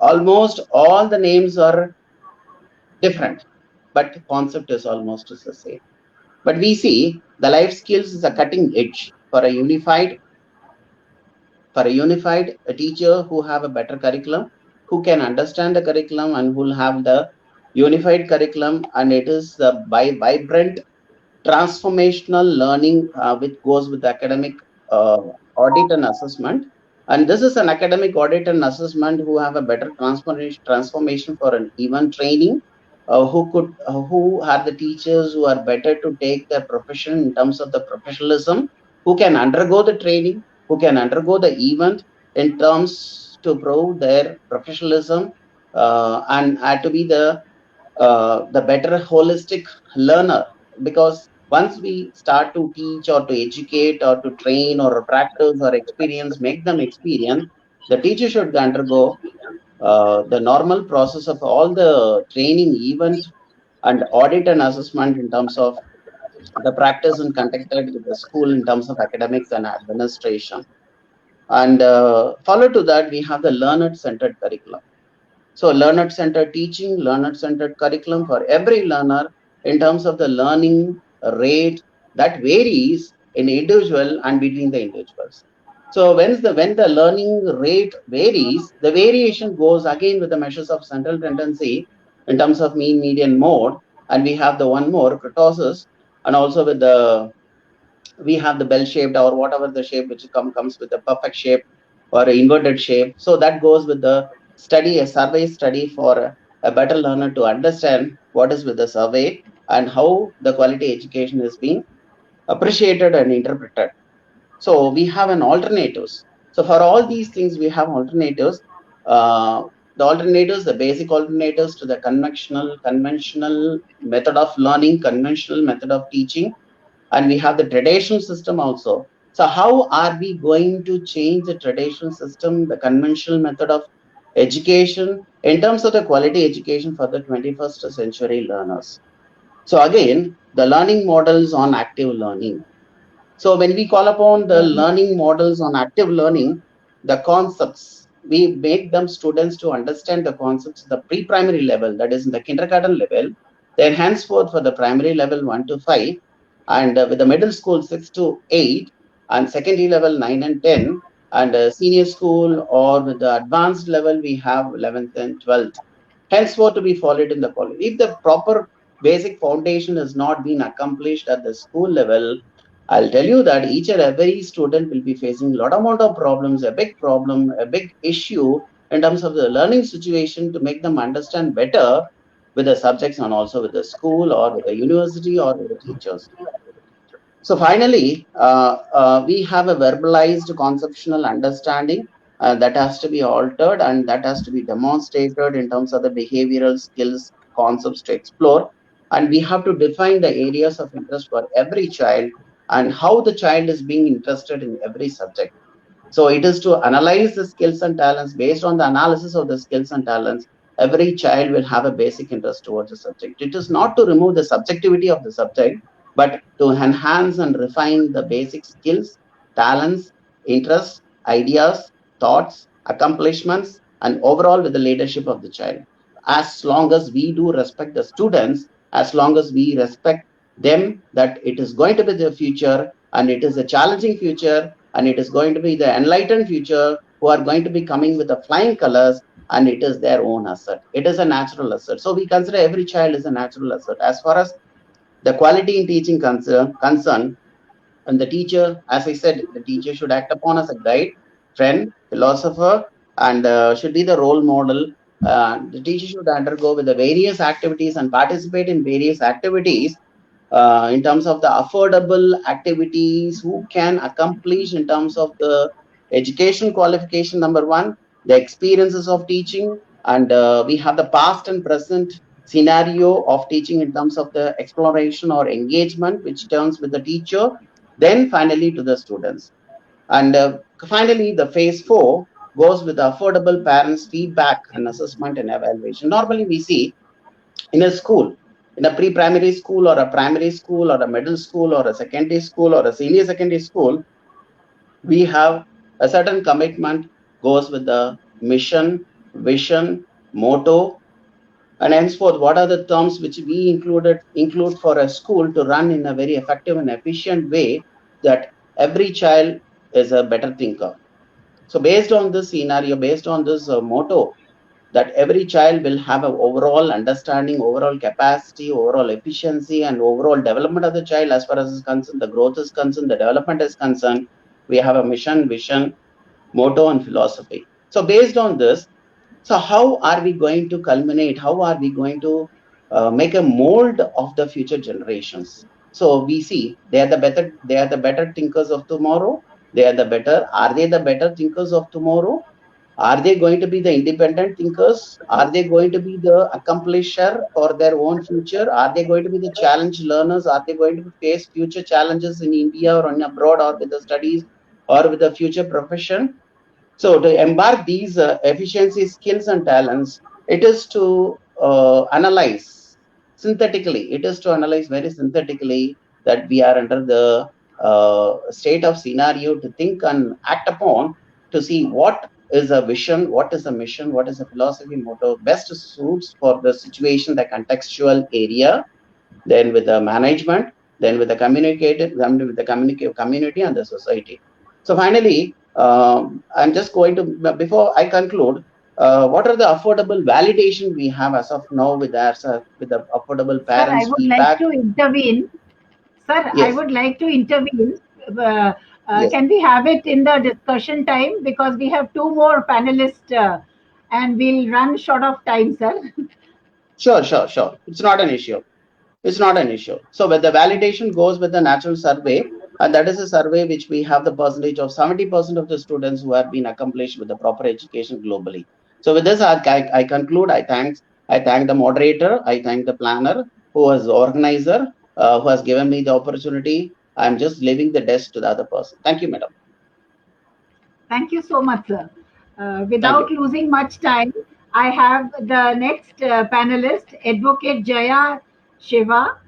almost all the names are different, but the concept is almost the same. But we see the life skills is a cutting edge for a unified teacher who have a better curriculum, who can understand the curriculum and who will have the unified curriculum, and it is the vibrant transformational learning which goes with academic audit and assessment. And this is an academic audit and assessment who have a better transformation for an event training, who are the teachers who are better to take their profession in terms of the professionalism, who can undergo the training, who can undergo the event in terms to prove their professionalism, and to be the better holistic learner. Because once we start to teach or to educate or to train or practice or experience, make them experience, the teacher should undergo the normal process of all the training, event, and audit and assessment in terms of the practice and conducted with the school in terms of academics and administration. And follow to that, we have the learner-centered curriculum. So learner-centered teaching, learner-centered curriculum for every learner in terms of the learning rate that varies in individual and between the individuals. So when the learning rate varies, the variation goes again with the measures of central tendency in terms of mean, median, mode, and we have the one more kurtosis, and also with we have the bell-shaped or whatever the shape which comes with the perfect shape or inverted shape. So that goes with the study, a survey study for a better learner to understand what is with the survey and how the quality education is being appreciated and interpreted. So we have an alternatives. So for all these things, we have alternatives. The basic alternatives to the conventional method of learning, conventional method of teaching, and we have the traditional system also. So how are we going to change the traditional system, the conventional method of education, in terms of the quality education for the 21st century learners? So again, the learning models on active learning. So when we call upon the learning models on active learning, the concepts, we make them students to understand the concepts at the pre-primary level, that is in the kindergarten level, then henceforth for the primary level 1 to 5, and with the middle school 6 to 8, and secondary level 9 and 10, and senior school or with the advanced level we have 11th and 12th. Henceforth to be followed in the college. If the proper basic foundation has not been accomplished at the school level, I'll tell you that each and every student will be facing a lot amount of problems, a big problem, a big issue in terms of the learning situation to make them understand better with the subjects and also with the school or with the university or with the teachers. So finally, we have a verbalized conceptual understanding that has to be altered and that has to be demonstrated in terms of the behavioral skills concepts to explore. And we have to define the areas of interest for every child and how the child is being interested in every subject. So it is to analyze the skills and talents. Based on the analysis of the skills and talents, every child will have a basic interest towards the subject. It is not to remove the subjectivity of the subject, but to enhance and refine the basic skills, talents, interests, ideas, thoughts, accomplishments, and overall with the leadership of the child. As long as we do respect the students, as long as we respect them, that it is going to be the future and it is a challenging future and it is going to be the enlightened future who are going to be coming with the flying colors, and it is their own asset. It is a natural asset. So we consider every child is a natural asset. As far as the quality in teaching concern, and the teacher, as I said, the teacher should act upon as a guide, friend, philosopher, and should be the role model. The teacher should undergo with the various activities and participate in various activities in terms of the affordable activities, who can accomplish in terms of the education qualification, number one, the experiences of teaching, and we have the past and present scenario of teaching in terms of the exploration or engagement, which turns with the teacher, then finally to the students. And finally, the phase 4 goes with the affordable parents' feedback and assessment and evaluation. Normally, we see in a school, in a pre-primary school or a primary school or a middle school or a secondary school or a senior secondary school, we have a certain commitment goes with the mission, vision, motto, and henceforth, what are the terms which we include for a school to run in a very effective and efficient way, that every child is a better thinker. So based on this scenario, based on this motto, that every child will have an overall understanding, overall capacity, overall efficiency, and overall development of the child as far as is concerned, the growth is concerned, the development is concerned. We have a mission, vision, motto, and philosophy. So based on this, so how are we going to culminate? How are we going to make a mold of the future generations? So we see they are the better thinkers of tomorrow. Are they the better thinkers of tomorrow? Are they going to be the independent thinkers? Are they going to be the accomplisher for their own future? Are they going to be the challenge learners? Are they going to face future challenges in India or in abroad, or with the studies or with the future profession? So to embark these efficiency, skills, and talents, it is to analyze synthetically. It is to analyze very synthetically that we are under the state of scenario to think and act upon, to see what is a vision, what is a mission, what is a philosophy, motto best suits for the situation, the contextual area, then with the management, then with the community and the society. So finally, I'm just going to, before I conclude, what are the affordable validation we have as of now with the affordable parents' Sir, I would feedback? like to intervene. Sir, Yes. I would like to intervene. Yes. Can we have it in the discussion time? Because we have two more panelists and we'll run short of time, sir. Sure. It's not an issue. So when the validation goes with the natural survey, and that is a survey which we have the percentage of 70% of the students who have been accomplished with the proper education globally. So with this, I conclude. I thank the moderator. I thank the planner, who was the organizer, who has given me the opportunity. I'm just leaving the desk to the other person. Thank you, madam. Thank you so much, sir. Without losing much time, I have the next panelist, Advocate Jaya Shiva,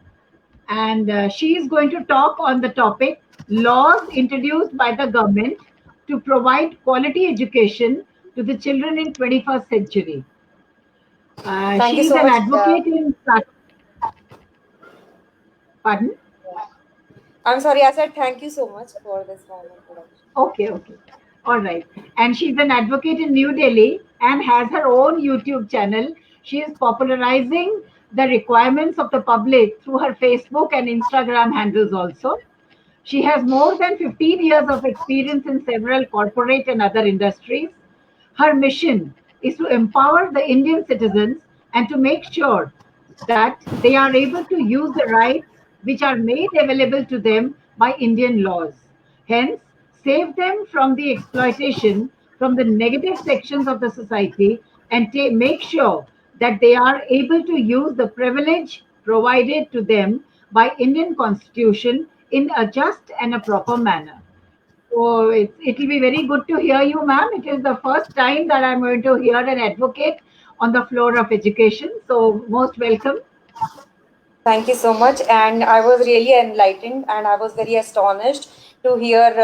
and she is going to talk on the topic laws introduced by the government to provide quality education to the children in 21st century. Thank you She is so an much. advocate in... Pardon? I'm sorry, I said thank you so much for this warm introduction. Okay. All right. And she's an advocate in New Delhi and has her own YouTube channel. She is popularizing the requirements of the public through her Facebook and Instagram handles also. She has more than 15 years of experience in several corporate and other industries. Her mission is to empower the Indian citizens and to make sure that they are able to use the rights which are made available to them by Indian laws. Hence, save them from the exploitation from the negative sections of the society and make sure that they are able to use the privilege provided to them by Indian Constitution in a just and a proper manner. So it will be very good to hear you, ma'am. It is the first time that I'm going to hear an advocate on the floor of education. So most welcome. Thank you so much. And I was really enlightened and I was very astonished to hear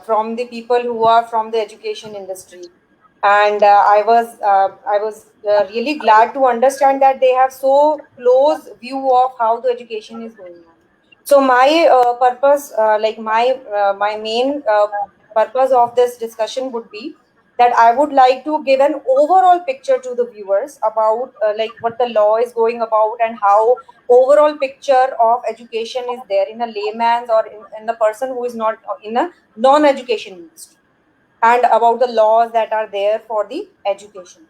from the people who are from the education industry. And I was really glad to understand that they have so close view of how the education is going on. So my purpose, my main purpose of this discussion would be that I would like to give an overall picture to the viewers about what the law is going about and how overall picture of education is there in a layman's or in a person who is not in a non-education industry. and about the laws that are there for the education,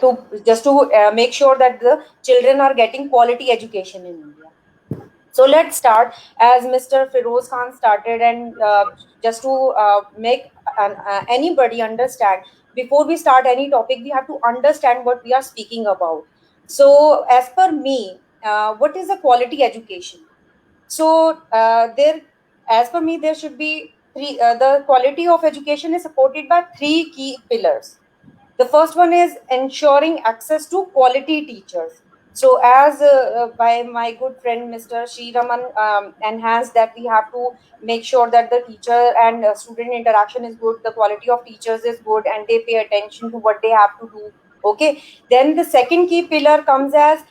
to make sure that the children are getting quality education in India. So let's start as Mr. Feroz Khan started, and just to make anybody understand, before we start any topic, we have to understand what we are speaking about. So as per me, what is a quality education? So as per me, there should be three. The quality of education is supported by three key pillars. The first one is ensuring access to quality teachers. So, as by my good friend Mr. Sriraman enhanced, that we have to make sure that the teacher and student interaction is good, the quality of teachers is good, and they pay attention to what they have to do. Okay. Then the second key pillar comes as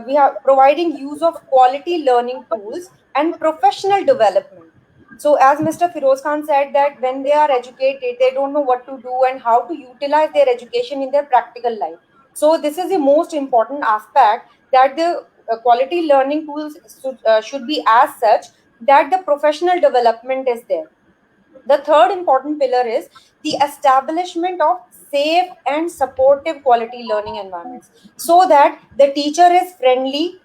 we are providing use of quality learning tools and professional development. So, as Mr. Feroz Khan said, that when they are educated, they don't know what to do and how to utilize their education in their practical life. So, this is the most important aspect, that the quality learning tools should be as such that the professional development is there. The third important pillar is the establishment of safe and supportive quality learning environments, so that the teacher is friendly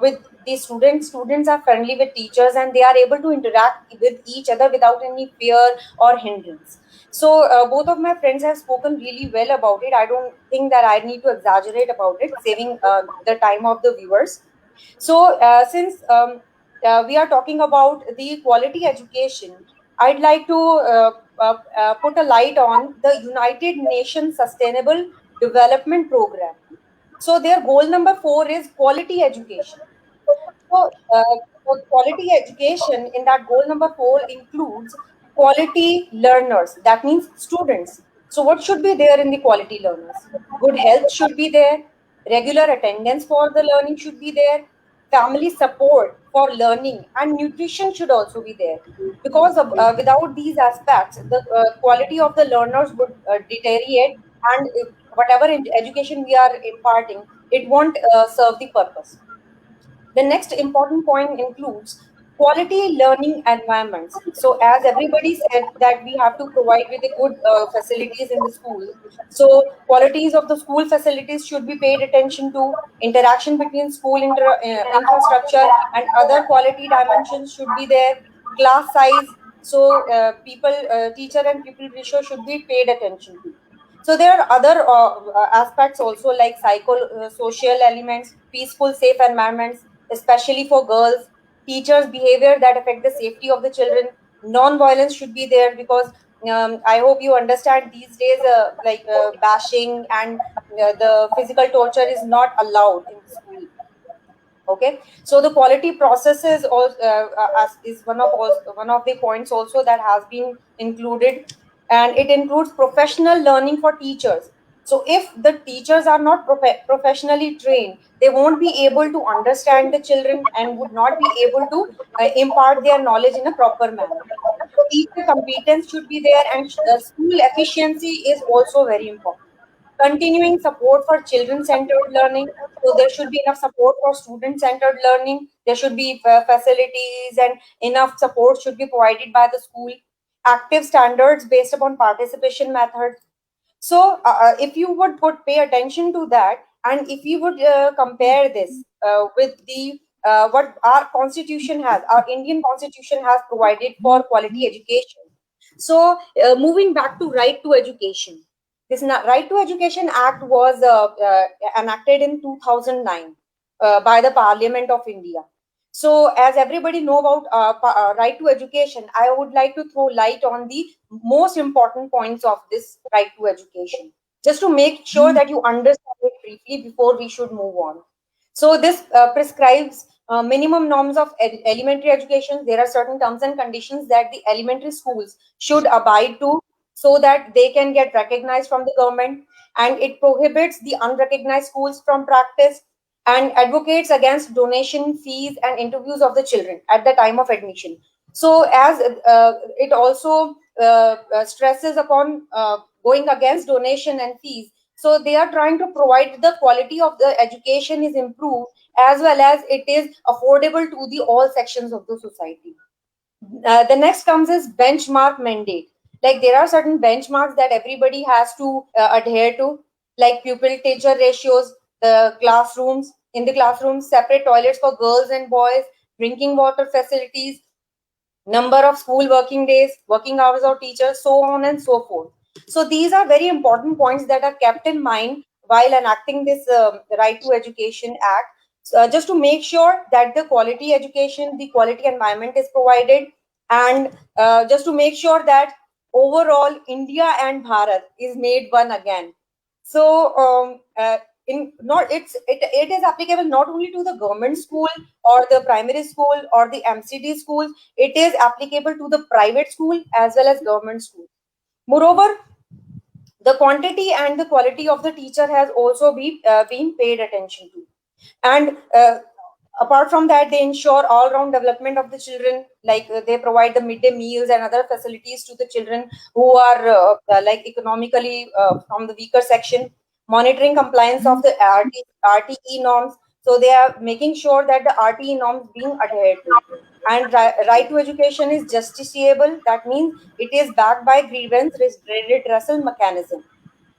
with the students, students are friendly with teachers, and they are able to interact with each other without any fear or hindrance. So both of my friends have spoken really well about it. I don't think that I need to exaggerate about it, saving the time of the viewers. So since we are talking about the quality education, I'd like to put a light on the United Nations Sustainable Development Program. So their goal number 4 is quality education. So for quality education, in that goal number 4 includes quality learners. That means students. So what should be there in the quality learners? Good health should be there. Regular attendance for the learning should be there. Family support for learning and nutrition should also be there. Because without these aspects, the quality of the learners would deteriorate, and whatever education we are imparting, it won't serve the purpose. The next important point includes quality learning environments. So, as everybody said, that we have to provide with the good facilities in the school. So, qualities of the school facilities should be paid attention to. Interaction between school infrastructure and other quality dimensions should be there. Class size. So, teacher and pupil ratio should be paid attention to. So there are other aspects also, like social elements, peaceful, safe environments, especially for girls, teachers' behavior that affect the safety of the children. Non-violence should be there, because I hope you understand these days, bashing and the physical torture is not allowed in the school. Okay, so the quality processes also, is one of the points also that has been included, and it includes professional learning for teachers. So if the teachers are not professionally trained, they won't be able to understand the children and would not be able to impart their knowledge in a proper manner. Teacher competence should be there, and school efficiency is also very important. Continuing support for children centered learning. So there should be enough support for student centered learning. There should be facilities, and enough support should be provided by the school. Active standards based upon participation methods. So if you would pay attention to that, and if you would compare this with the what our constitution has, our Indian constitution has provided for quality education. So moving back to right to education, this Right to Education Act was enacted in 2009 by the Parliament of India. So, as everybody know about right to education, I would like to throw light on the most important points of this right to education, just to make sure that you understand it briefly before we should move on. So, this prescribes minimum norms of elementary education. There are certain terms and conditions that the elementary schools should abide to, so that they can get recognized from the government, and it prohibits the unrecognized schools from practice, and advocates against donation fees and interviews of the children at the time of admission. So as it also stresses upon going against donation and fees, so they are trying to provide the quality of the education is improved, as well as it is affordable to the all sections of the society. The next comes is benchmark mandate. Like there are certain benchmarks that everybody has to adhere to, like pupil teacher ratios, the classrooms, in the classrooms, separate toilets for girls and boys, drinking water facilities, number of school working days, working hours of teachers, so on and so forth. So these are very important points that are kept in mind while enacting this Right to Education Act, just to make sure that the quality education, the quality environment is provided, and just to make sure that overall India and Bharat is made one again. So in not it is applicable not only to the government school or the primary school or the MCD schools, it is applicable to the private school as well as government school. Moreover, the quantity and the quality of the teacher has also been paid attention to. And apart from that, they ensure all-round development of the children, like they provide the midday meals and other facilities to the children who are like economically from the weaker section, monitoring compliance of the RTE norms. So they are making sure that the RTE norms being adhered to. And right to education is justiciable. That means it is backed by grievance redressal mechanism.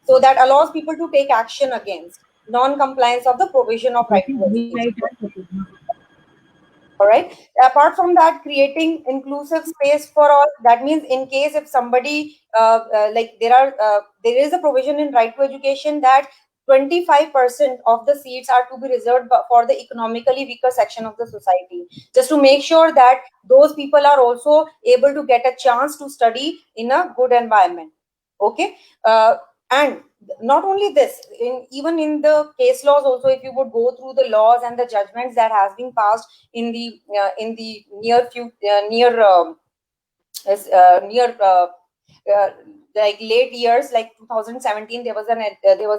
So that allows people to take action against non-compliance of the provision of right to education. All right. Apart from that, creating inclusive space for all. That means, in case if somebody like there is a provision in right to education that 25% of the seats are to be reserved for the economically weaker section of the society, just to make sure that those people are also able to get a chance to study in a good environment. Okay. And not only this, even in the case laws also, if you would go through the laws and the judgments that has been passed in the near future, near like late years, like 2017, there was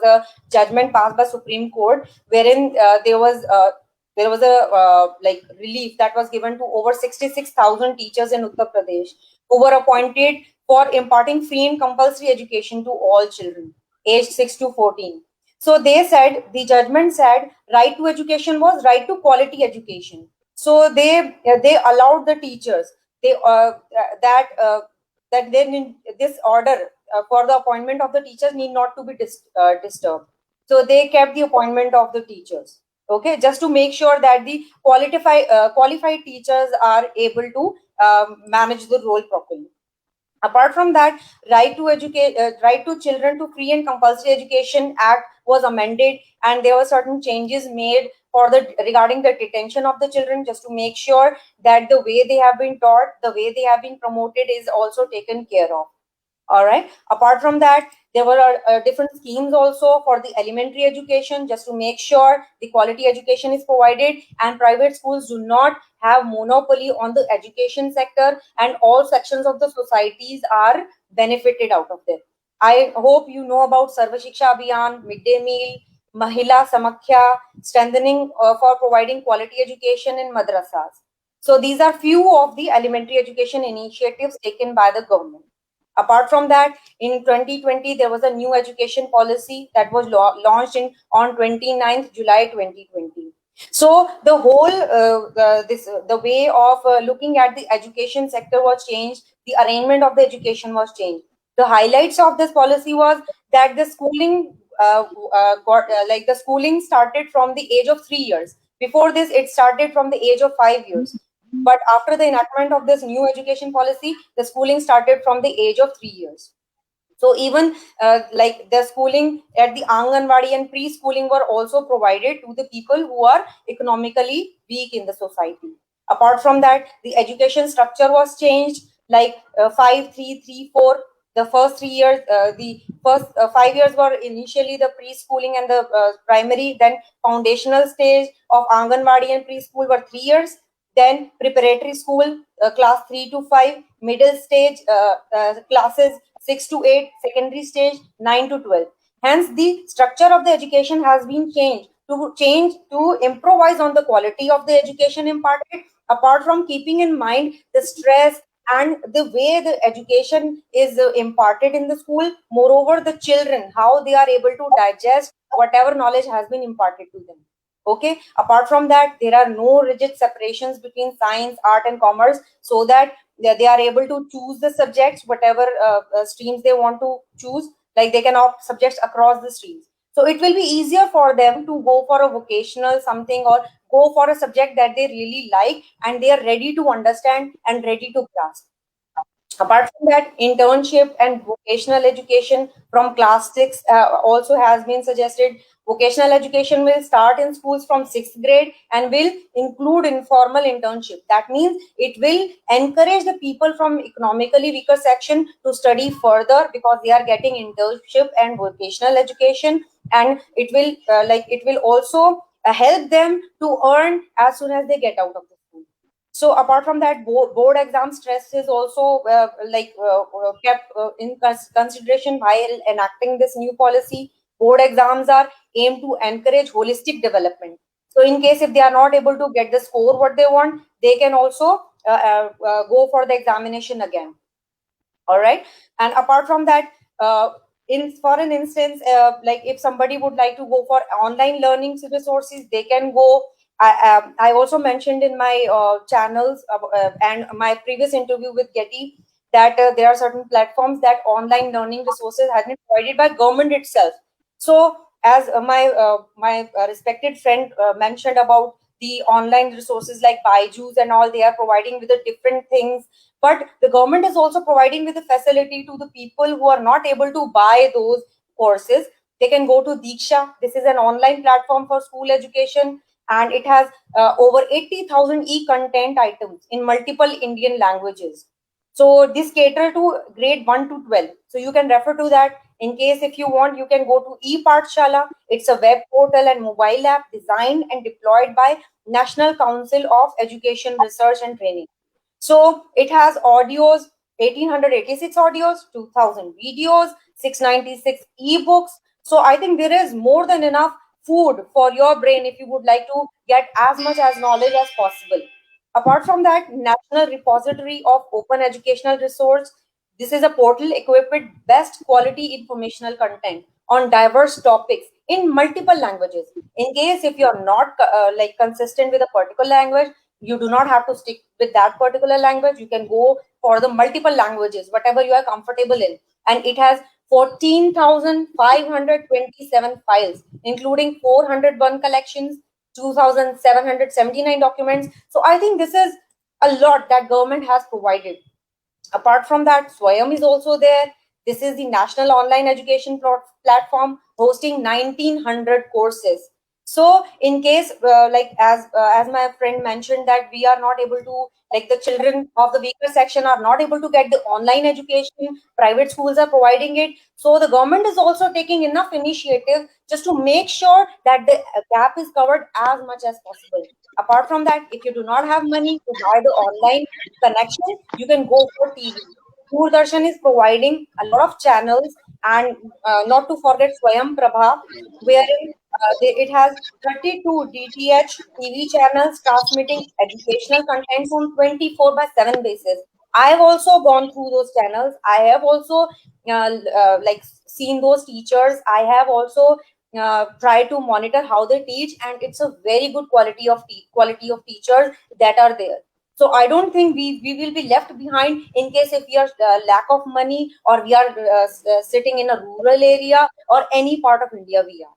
a judgment passed by Supreme Court wherein there was a like relief that was given to over 66,000 teachers in Uttar Pradesh who were appointed for imparting free and compulsory education to all children aged 6 to 14. So they said, the judgment said, right to education was right to quality education. So they allowed the teachers that then this order for the appointment of the teachers need not to be disturbed. So they kept the appointment of the teachers. Okay, just to make sure that the qualified teachers are able to manage the role properly. Apart from that, right to children to free and compulsory education act was amended, and there were certain changes made for the regarding the detention of the children, just to make sure that the way they have been taught, the way they have been promoted is also taken care of. All right. Apart from that, there were different schemes also for the elementary education, just to make sure the quality education is provided and private schools do not have monopoly on the education sector, and all sections of the societies are benefited out of it. I hope you know about Sarva Shiksha Abhiyan, midday meal, Mahila Samakhya, strengthening for providing quality education in madrasas. So these are few of the elementary education initiatives taken by the government. Apart from that, in 2020, there was a new education policy that was launched on 29th July 2020. So the whole the way of looking at the education sector was changed. The arrangement of the education was changed. The highlights of this policy was that the schooling the schooling started from the age of 3 years. Before this, it started from the age of 5 years. But after the enactment of this new education policy, the schooling started from the age of 3 years. So even like the schooling at the Anganwadi and preschooling were also provided to the people who are economically weak in the society. Apart from that, the education structure was changed, like 5-3-3-4. The first 3 years, the first 5 years were initially the preschooling and the primary. Then foundational stage of Anganwadi and preschool were 3 years. Then preparatory school, class 3 to 5, middle stage classes 6 to 8, secondary stage 9 to 12. Hence, the structure of the education has been changed to improvise on the quality of the education imparted, apart from keeping in mind the stress and the way the education is imparted in the school. Moreover, the children, how they are able to digest whatever knowledge has been imparted to them. Okay. Apart from that, there are no rigid separations between science, art, and commerce, so that they are able to choose the subjects, whatever streams they want to choose. Like they can opt subjects across the streams. So it will be easier for them to go for a vocational something, or go for a subject that they really like and they are ready to understand and ready to grasp. Apart from that, internship and vocational education from class 6 also has been suggested. Vocational education will start in schools from 6th grade and will include informal internship. That means it will encourage the people from economically weaker section to study further, because they are getting internship and vocational education, and it will also help them to earn as soon as they get out of the school. So apart from that, board exam stress is also kept in consideration while enacting this new policy. Board exams are aimed to encourage holistic development. So in case if they are not able to get the score what they want, they can also go for the examination again. All right. And apart from that, for an instance, like if somebody would like to go for online learning resources, they can go. I also mentioned in my channels and my previous interview with Getty that there are certain platforms that online learning resources have been provided by government itself. So as my respected friend mentioned about the online resources like Byju's and all, they are providing with the different things, but the government is also providing with the facility to the people who are not able to buy those courses. They can go to Diksha. This is an online platform for school education, and it has over 80,000 e-content items in multiple Indian languages. So this cater to grade 1 to 12. So you can refer to that. In case if you want, you can go to ePathshala. It's a web portal and mobile app designed and deployed by National Council of Education Research and Training. So it has audios, 1886 audios, 2000 videos, 696 ebooks. So I think there is more than enough food for your brain if you would like to get as much as knowledge as possible. Apart from that, National Repository of Open Educational Resource. This is a portal equipped with best quality informational content on diverse topics in multiple languages. In case if you're not consistent with a particular language, you do not have to stick with that particular language. You can go for the multiple languages, whatever you are comfortable in. And it has 14,527 files, including 401 collections, 2,779 documents. So I think this is a lot that government has provided. Apart from that, Swayam is also there. This is the national online education platform hosting 1,900 courses. So in case as my friend mentioned that we are not able to, like the children of the weaker section are not able to get the online education, private schools are providing it. So the government is also taking enough initiative just to make sure that the gap is covered as much as possible. Apart from that, if you do not have money to buy the online connection, you can go for TV. Doordarshan is providing a lot of channels, and not to forget Swayam Prabha, wherein it has 32 DTH TV channels transmitting educational contents on 24/7 basis. I have also gone through those channels. I have also seen those teachers. I have also try to monitor how they teach, and it's a very good quality of teachers that are there. So I don't think we will be left behind in case if we are lack of money, or we are sitting in a rural area or any part of India we are.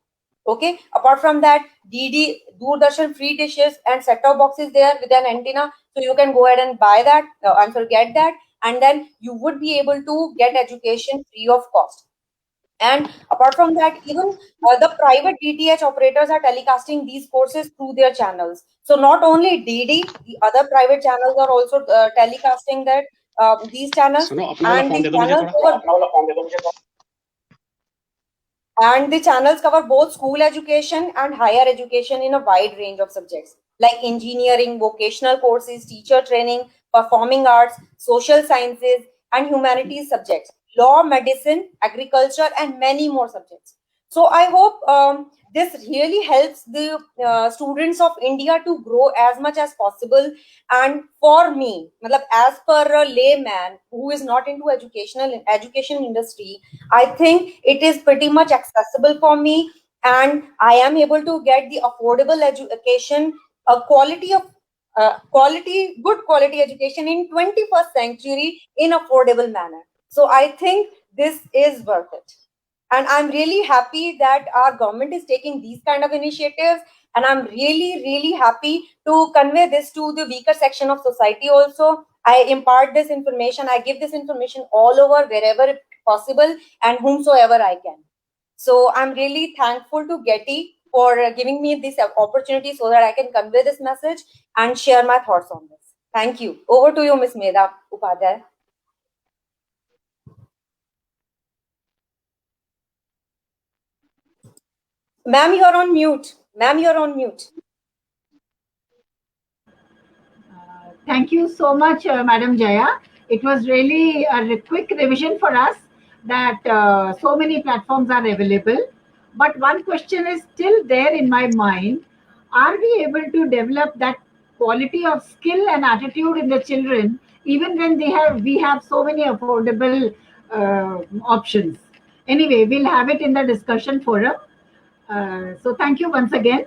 Okay. Apart from that, DD Doordarshan free dishes and set-top boxes there with an antenna, so you can go ahead and buy that get that, and then you would be able to get education free of cost. And apart from that, even the private DTH operators are telecasting these courses through their channels. So not only DD, the other private channels are also telecasting that these channels, and the channels cover both school education and higher education in a wide range of subjects like engineering, vocational courses, teacher training, performing arts, social sciences, and humanities subjects, law, medicine, agriculture, and many more subjects. So I hope this really helps the students of India to grow as much as possible. And for me, as per a layman who is not into education industry, I think it is pretty much accessible for me, and I am able to get the affordable education, a quality of good quality education in 21st century in affordable manner. So I think this is worth it. And I'm really happy that our government is taking these kind of initiatives. And I'm really happy to convey this to the weaker section of society also. I impart this information, I give this information all over wherever possible and whomsoever I can. So I'm really thankful to Getty for giving me this opportunity so that I can convey this message and share my thoughts on this. Thank you. Over to you, Ms. Medha Upadhyay. Ma'am, you're on mute. Ma'am, you're on mute. Thank you so much, Madam Jaya. It was really a quick revision for us that so many platforms are available. But one question is still there in my mind. Are we able to develop that quality of skill and attitude in the children even when we have so many affordable options? Anyway, we'll have it in the discussion forum. So thank you once again.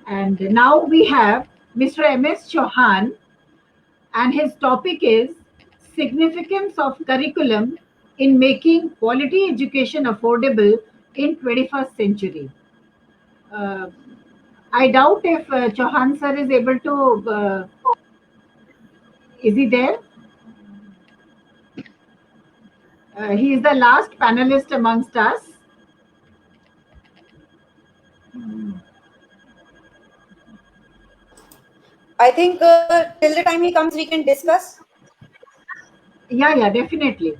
And now we have Mr. M.S. Chauhan, and his topic is significance of curriculum in making quality education affordable in 21st century. I doubt if Chauhan sir is able to, is he there? He is the last panelist amongst us. I think till the time he comes, we can discuss. Yeah, definitely.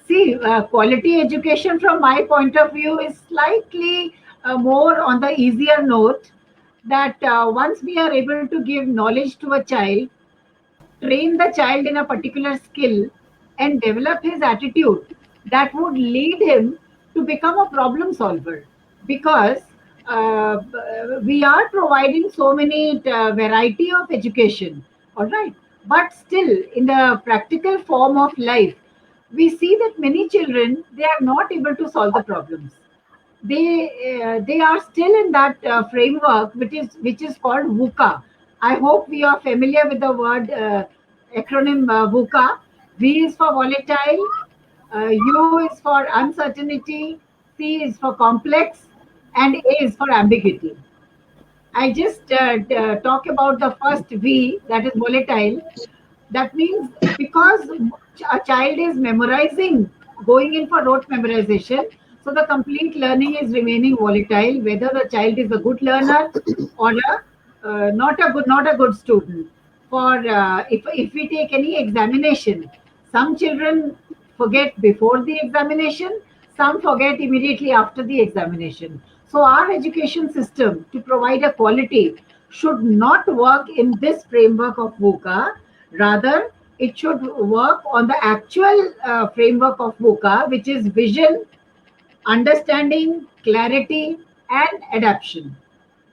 See, quality education from my point of view is slightly more on the easier note that once we are able to give knowledge to a child, train the child in a particular skill and develop his attitude, that would lead him to become a problem solver, because we are providing so many variety of education, all right, but still in the practical form of life we see that many children, they are not able to solve the problems. They are still in that framework which is called VUCA. I hope we are familiar with the word acronym VUCA. V is for volatile, U is for uncertainty, C is for complex, and A is for ambiguity. I just talk about the first V, that is volatile. That means because a child is memorizing, going in for rote memorization, so the complete learning is remaining volatile, whether the child is a good learner or not a good student. For if we take any examination, some children forget before the examination, some forget immediately after the examination. So our education system, to provide a quality, should not work in this framework of VUCA. Rather, it should work on the actual framework of VUCA, which is vision, understanding, clarity, and adaptation.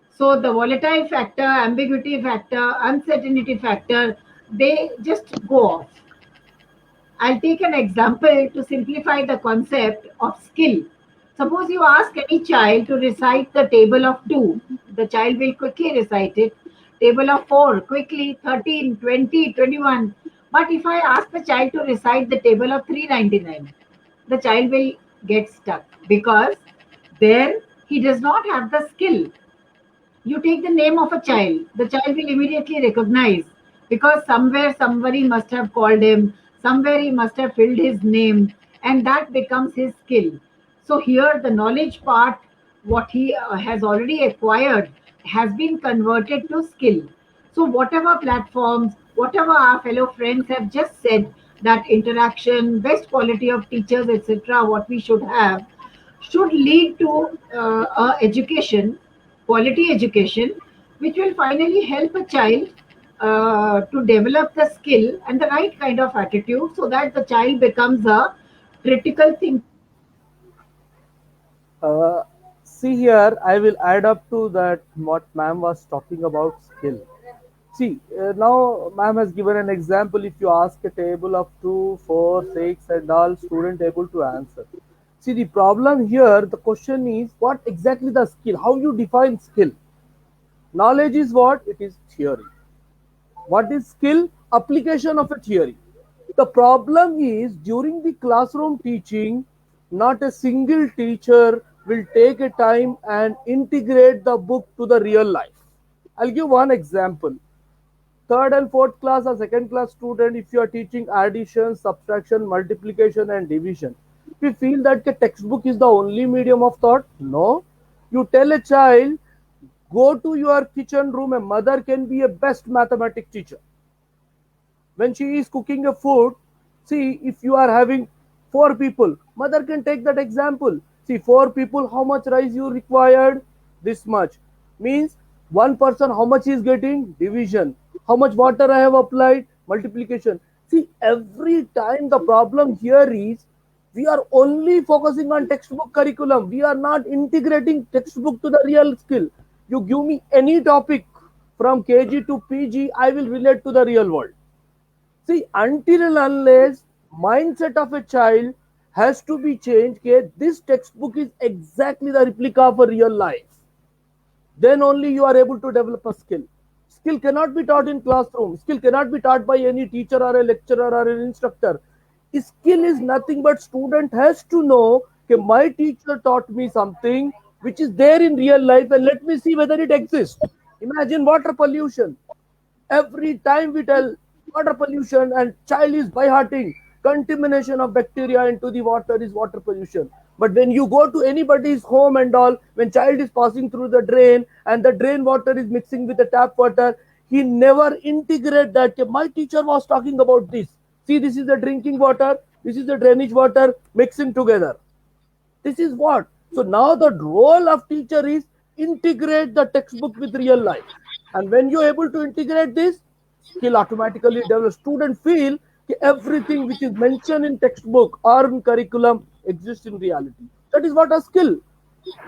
So the volatile factor, ambiguity factor, uncertainty factor, they just go off. I'll take an example to simplify the concept of skill. Suppose you ask any child to recite the table of 2, the child will quickly recite it. Table of 4, quickly, 13, 20, 21. But if I ask the child to recite the table of 399, the child will get stuck because there he does not have the skill. You take the name of a child, the child will immediately recognize, because somewhere somebody must have called him, somewhere he must have filled his name, and that becomes his skill. So here the knowledge part, what he has already acquired, has been converted to skill. So whatever platforms, whatever our fellow friends have just said, that interaction, best quality of teachers, etc., what we should have, should lead to education, quality education, which will finally help a child to develop the skill and the right kind of attitude, so that the child becomes a critical thinker. See here, I will add up to that what ma'am was talking about skill. See, now ma'am has given an example. If you ask a table of 2, 4, 6 and all, student able to answer. See, the problem here, the question is what exactly the skill, how you define skill. Knowledge is what? It is theory. What is skill? Application of a theory. The problem is during the classroom teaching, not a single teacher will take a time and integrate the book to the real life. I'll give one example. Third and fourth class or second class student, if you are teaching addition, subtraction, multiplication, and division, we feel that the textbook is the only medium of thought. No. You tell a child, go to your kitchen room, a mother can be a best mathematics teacher. When she is cooking a food, see, if you are having 4 people, mother can take that example. See, 4 people, how much rice you required? This much. Means one person, how much is getting? Division. How much water I have applied? Multiplication. See, every time the problem here is we are only focusing on textbook curriculum. We are not integrating textbook to the real skill. You give me any topic from KG to PG, I will relate to the real world. See, until and unless mindset of a child has to be changed, okay, this textbook is exactly the replica of a real life. Then only you are able to develop a skill. Skill cannot be taught in classroom. Skill cannot be taught by any teacher or a lecturer or an instructor. Skill is nothing but student has to know, okay, my teacher taught me something which is there in real life and let me see whether it exists. Imagine water pollution. Every time we tell water pollution and child is by hearting contamination of bacteria into the water is water pollution. But when you go to anybody's home and all, when child is passing through the drain and the drain water is mixing with the tap water, he never integrate that. My teacher was talking about this. See, this is the drinking water, this is the drainage water mixing together. This is what. So now the role of teacher is integrate the textbook with real life. And when you're able to integrate this, skill automatically develops. Student feel everything which is mentioned in textbook or in curriculum exists in reality. That is what a skill.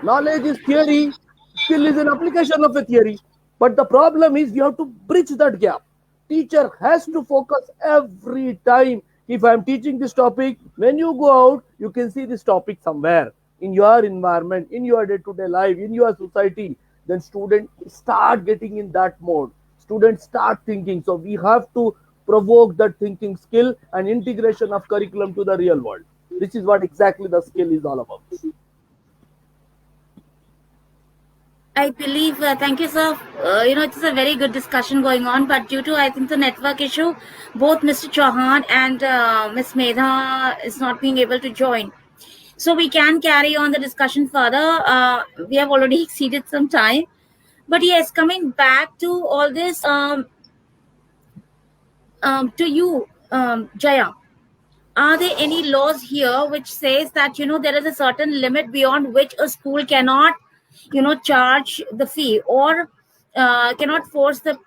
Knowledge is theory, skill is an application of a theory. But the problem is we have to bridge that gap. Teacher has to focus every time. If I am teaching this topic, when you go out, you can see this topic somewhere in your environment, in your day-to-day life, in your society. Then students start getting in that mode. Students start thinking. So we have to provoke that thinking skill and integration of curriculum to the real world. This is what exactly the skill is all about. I believe, thank you, sir. It's a very good discussion going on, but due to, I think, the network issue, both Mr. Chauhan and Ms. Medha is not being able to join. So we can carry on the discussion further. We have already exceeded some time. But yes, coming back to all this, to you, Jaya, are there any laws here which says that, there is a certain limit beyond which a school cannot, charge the fee or cannot force the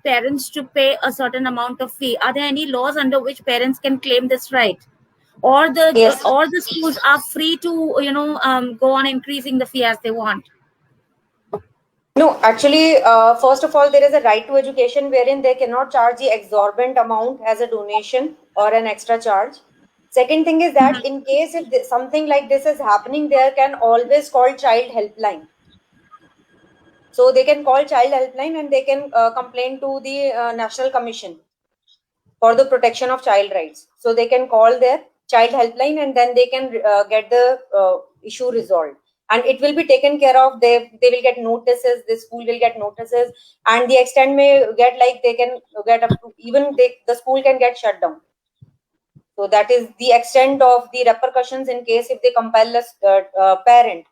parents to pay a certain amount of fee? Are there any laws under which parents can claim this right? Or the schools are free to, go on increasing the fee as they want? No, actually, first of all, there is a right to education wherein they cannot charge the exorbitant amount as a donation or an extra charge. Second thing is that in case if something like this is happening, there can always call child helpline. So they can call child helpline and they can complain to the National Commission for the Protection of Child Rights. So they can call their child helpline and then they can get the issue resolved. And it will be taken care of. They will get notices. The school will get notices, and the extent may get like they can get up to even the school can get shut down. So that is the extent of the repercussions in case if they compel a parent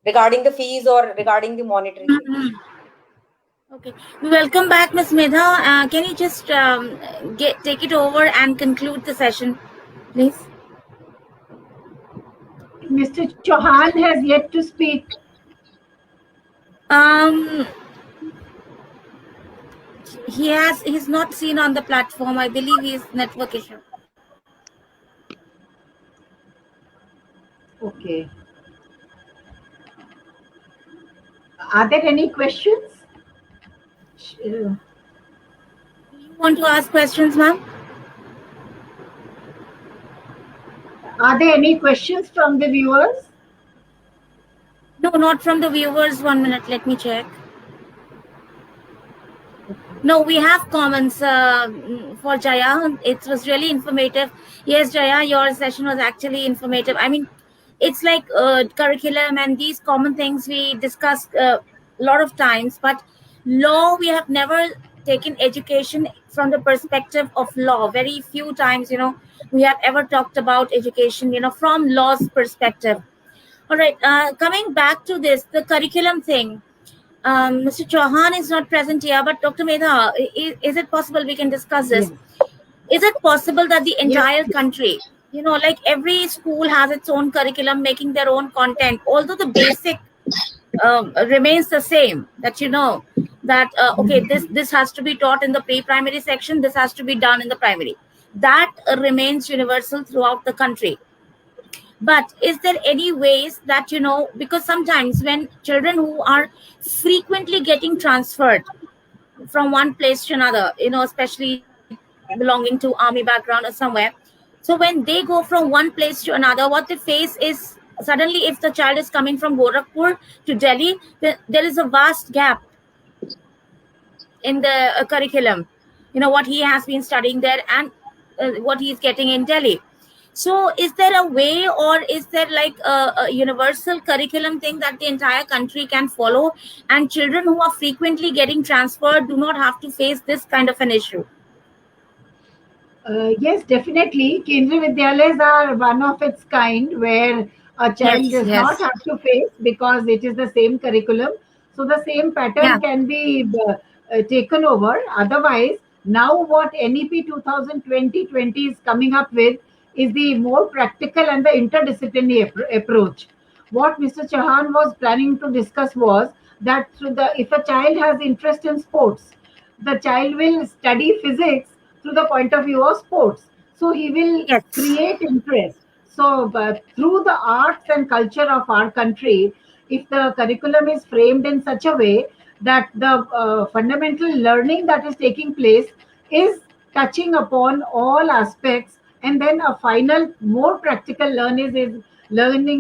regarding the fees or regarding the monetary. Okay. Welcome back, Ms. Medha. Can you just take it over and conclude the session, please? Mr. Chauhan has yet to speak. He's not seen on the platform. I believe he's network issue. Okay. Are there any questions? You want to ask questions, ma'am? Are there any questions from the viewers? No, not from the viewers. 1 minute. Let me check. Okay. No, we have comments for Jaya. It was really informative. Yes, Jaya, your session was actually informative. I mean, it's like curriculum and these common things we discussed a lot of times, but law, we have never taken education from the perspective of law. Very few times, we have ever talked about education, from law's perspective. All right, coming back to this, the curriculum thing. Mr. Chauhan is not present here, but Dr. Medha, is it possible we can discuss this? Yes. Is it possible that the entire Yes. country, like every school has its own curriculum, making their own content, although the basic remains the same, that that okay, this has to be taught in the pre-primary section, this has to be done in the primary, that remains universal throughout the country. But is there any ways that because sometimes when children who are frequently getting transferred from one place to another, especially belonging to army background or somewhere, so when they go from one place to another, what they face is, suddenly if the child is coming from Gorakhpur to Delhi, there is a vast gap in the curriculum, what he has been studying there and what he is getting in Delhi. So is there a way, or is there like a universal curriculum thing that the entire country can follow, and children who are frequently getting transferred do not have to face this kind of an issue? Yes, definitely. Kendriya Vidyalayas are one of its kind where a child does not have to face, because it is the same curriculum. So the same pattern can be taken over. Otherwise, now what NEP 2020 is coming up with is the more practical and the interdisciplinary approach. What Mr. Chauhan was planning to discuss was that if a child has interest in sports, the child will study physics through the point of view of sports. So he will create interest. So through the arts and culture of our country, if the curriculum is framed in such a way that the fundamental learning that is taking place is touching upon all aspects, and then a final more practical learning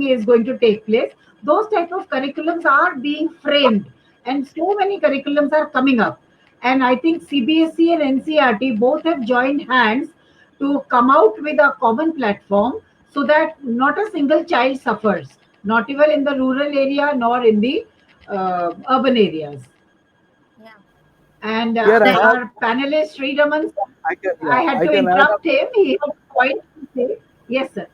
is going to take place, those type of curriculums are being framed, and so many curriculums are coming up. And I think CBSE and NCERT both have joined hands to come out with a common platform, so that not a single child suffers, not even in the rural area nor in the urban areas. Yeah. And our panelist, Sri Raman, I had to interrupt him. He had a point to say. Yes, sir.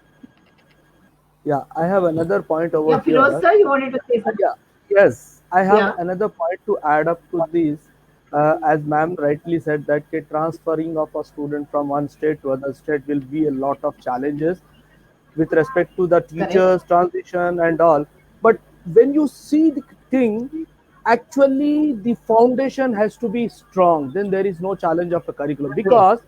Yeah, I have another point over here. Firoz sir, you wanted to say something? Yeah, yes, I have another point to add up to this. As ma'am rightly said, that transferring of a student from one state to other state will be a lot of challenges with respect to the teachers transition and all. But when you see the thing, actually the foundation has to be strong, then there is no challenge of the curriculum, because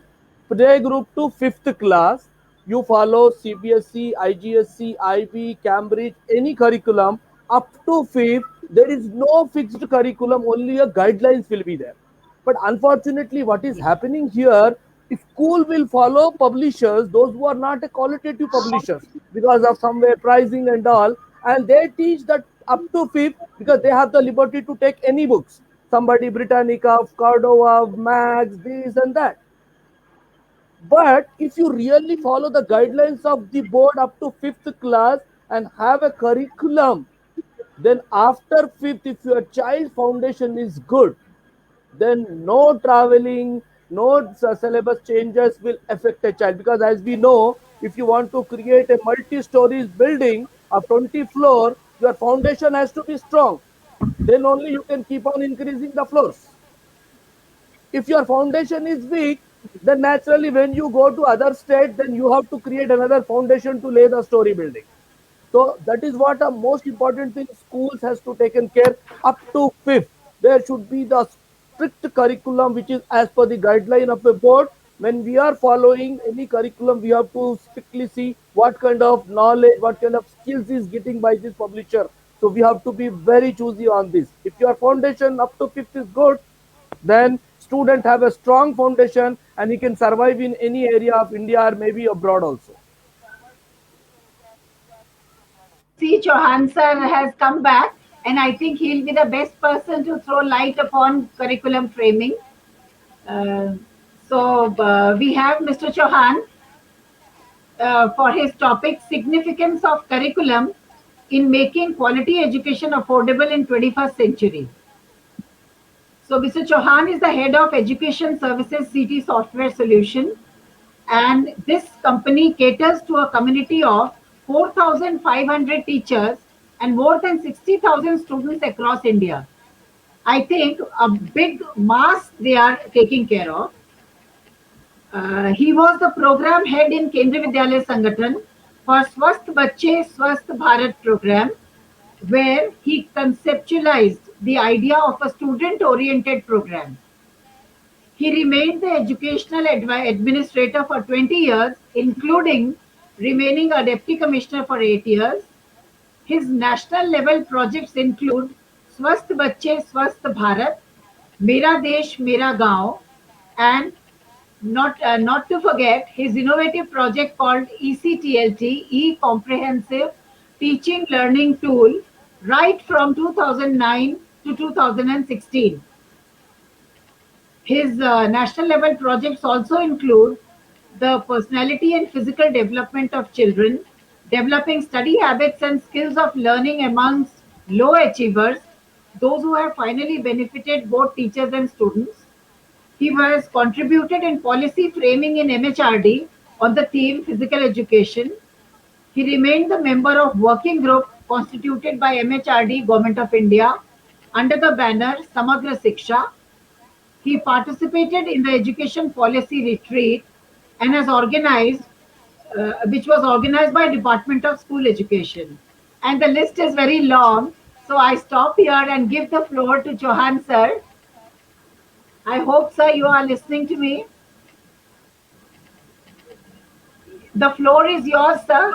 play group to 5th class you follow CBSE, IGSE, IB, Cambridge, any curriculum. Up to 5th there is no fixed curriculum, only a guidelines will be there. But unfortunately what is happening here, school will follow publishers, those who are not a qualitative publishers, because of somewhere pricing and all, and they teach that up to 5th, because they have the liberty to take any books, somebody Britannica, Cordova, Max, this and that. But if you really follow the guidelines of the board up to 5th class and have a curriculum, then after 5th, if your child foundation is good, then no traveling, no syllabus changes will affect a child. Because as we know, if you want to create a multi-stories building of 20 floors, your foundation has to be strong. Then only you can keep on increasing the floors. If your foundation is weak, then naturally when you go to other state, then you have to create another foundation to lay the story building. So that is what a most important thing schools has to taken care. Up to 5th, there should be the strict curriculum which is as per the guideline of the board. When we are following any curriculum, we have to strictly see what kind of knowledge, what kind of skills is getting by this publisher. So we have to be very choosy on this. If your foundation up to 5th is good, then student have a strong foundation and he can survive in any area of India or maybe abroad also. See, Chauhan sir has come back, and I think he'll be the best person to throw light upon curriculum framing. We have Mr. Chauhan for his topic, Significance of Curriculum in Making Quality Education Affordable in 21st Century. So Mr. Chauhan is the head of Education Services CT Software Solution, and this company caters to a community of 4,500 teachers and more than 60,000 students across India. I think a big mass they are taking care of. He was the program head in Kendriya Vidyalaya Sangathan for Swasth Bachche Swasth Bharat program, where he conceptualized the idea of a student-oriented program. He remained the educational administrator for 20 years, including remaining a deputy commissioner for 8 years. His national level projects include Swasth Bachche Swasth Bharat, Mera Desh Mera Gaon, and not to forget his innovative project called ECTLT, E-Comprehensive Teaching Learning Tool, right from 2009 to 2016. His national level projects also include the personality and physical development of children, developing study habits and skills of learning amongst low achievers, those who have finally benefited both teachers and students. He has contributed in policy framing in MHRD on the theme physical education. He remained the member of working group constituted by MHRD, Government of India, under the banner Samagra Shiksha. He participated in the education policy retreat and has organized, which was organized by Department of School Education. And the list is very long, so I stop here and give the floor to Chauhan sir. I hope, sir, you are listening to me. The floor is yours, sir.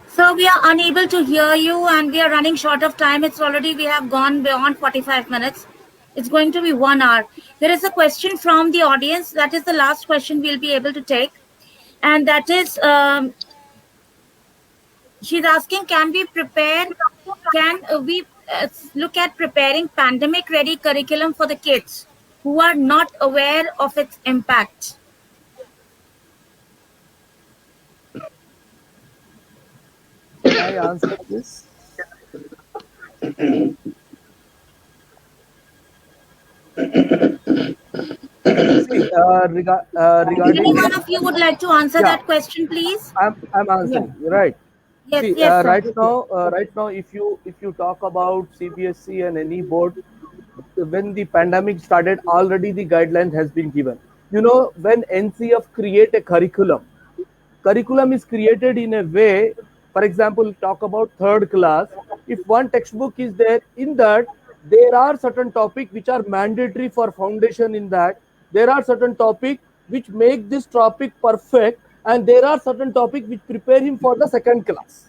So we are unable to hear you and we are running short of time. We have gone beyond 45 minutes. It's going to be 1 hour. There is a question from the audience. That is the last question we'll be able to take. And that is, she's asking, can we look at preparing pandemic-ready curriculum for the kids who are not aware of its impact? Can I answer this? See, regarding, any one of you would like to answer that question, please? I'm answering. Right. Yes, See, yes, sir. right now, if you talk about CBSE and any board, when the pandemic started, already the guideline has been given. You know, when NCF create a curriculum is created in a way. For example, talk about third class. If one textbook is there, in that there are certain topics which are mandatory for foundation. In that there are certain topics which make this topic perfect, and there are certain topics which prepare him for the second class.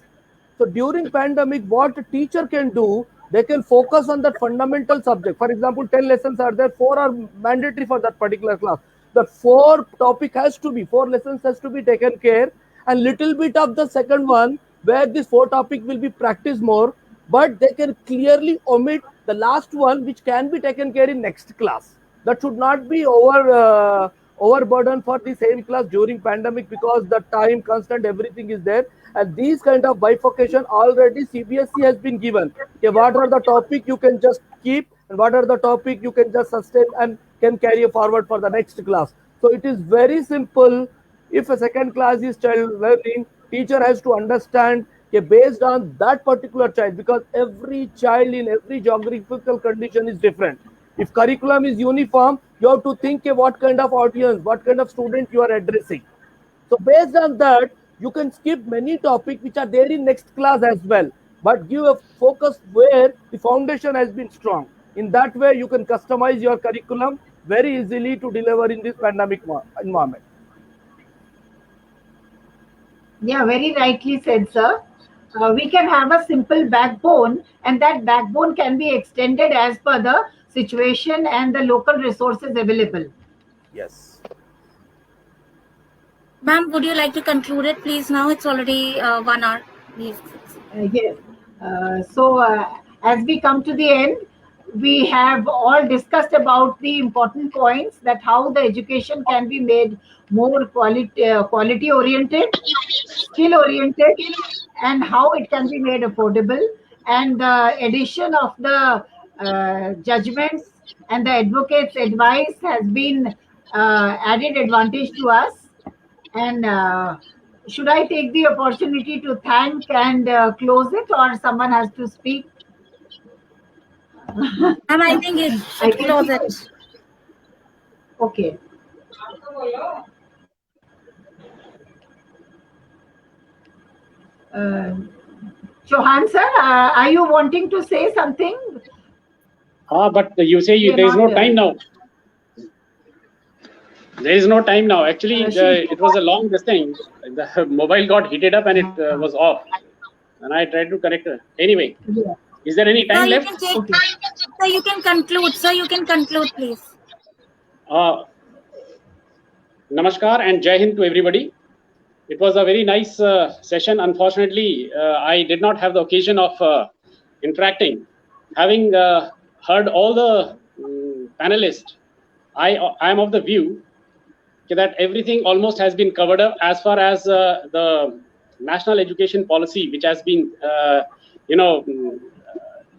So during pandemic, what a teacher can do, they can focus on that fundamental subject. For example, 10 lessons are there, 4 are mandatory for that particular class. The 4 lessons has to be taken care, and little bit of the second one where this 4 topic will be practiced more, but they can clearly omit the last one which can be taken care in next class. That should not be overburden for the same class during pandemic, because the time constant, everything is there. And these kind of bifurcation already CBSE has been given. Okay, what are the topic you can just keep, and what are the topic you can just sustain and can carry forward for the next class. So it is very simple. If a second class is child learning, teacher has to understand based on that particular child, because every child in every geographical condition is different. If curriculum is uniform, you have to think what kind of audience, what kind of student you are addressing. So based on that, you can skip many topics which are there in next class as well, but give a focus where the foundation has been strong. In that way, you can customize your curriculum very easily to deliver in this pandemic environment. Yeah, very rightly said, sir. We can have a simple backbone, and that backbone can be extended as per the situation and the local resources available. Yes. Ma'am, would you like to conclude it, please? Now it's already 1 hour. Please. Yes. As we come to the end, we have all discussed about the important points, that how the education can be made more quality oriented, skill oriented, and how it can be made affordable. And the addition of the judgments and the advocates' advice has been added advantage to us. And should I take the opportunity to thank and close it, or someone has to speak? I think it should close it. Okay. Chauhan sir, are you wanting to say something? But you say there is no time now. There is no time now. Actually, it was a long distance. The mobile got heated up and it was off. And I tried to connect it. Anyway, is there any time left? Sir, you can conclude. Sir, you can conclude, please. Namaskar and Jai Hind to everybody. It was a very nice session. Unfortunately, I did not have the occasion of interacting. Having heard all the panelists, I am of the view that everything almost has been covered up as far as the national education policy, which has been,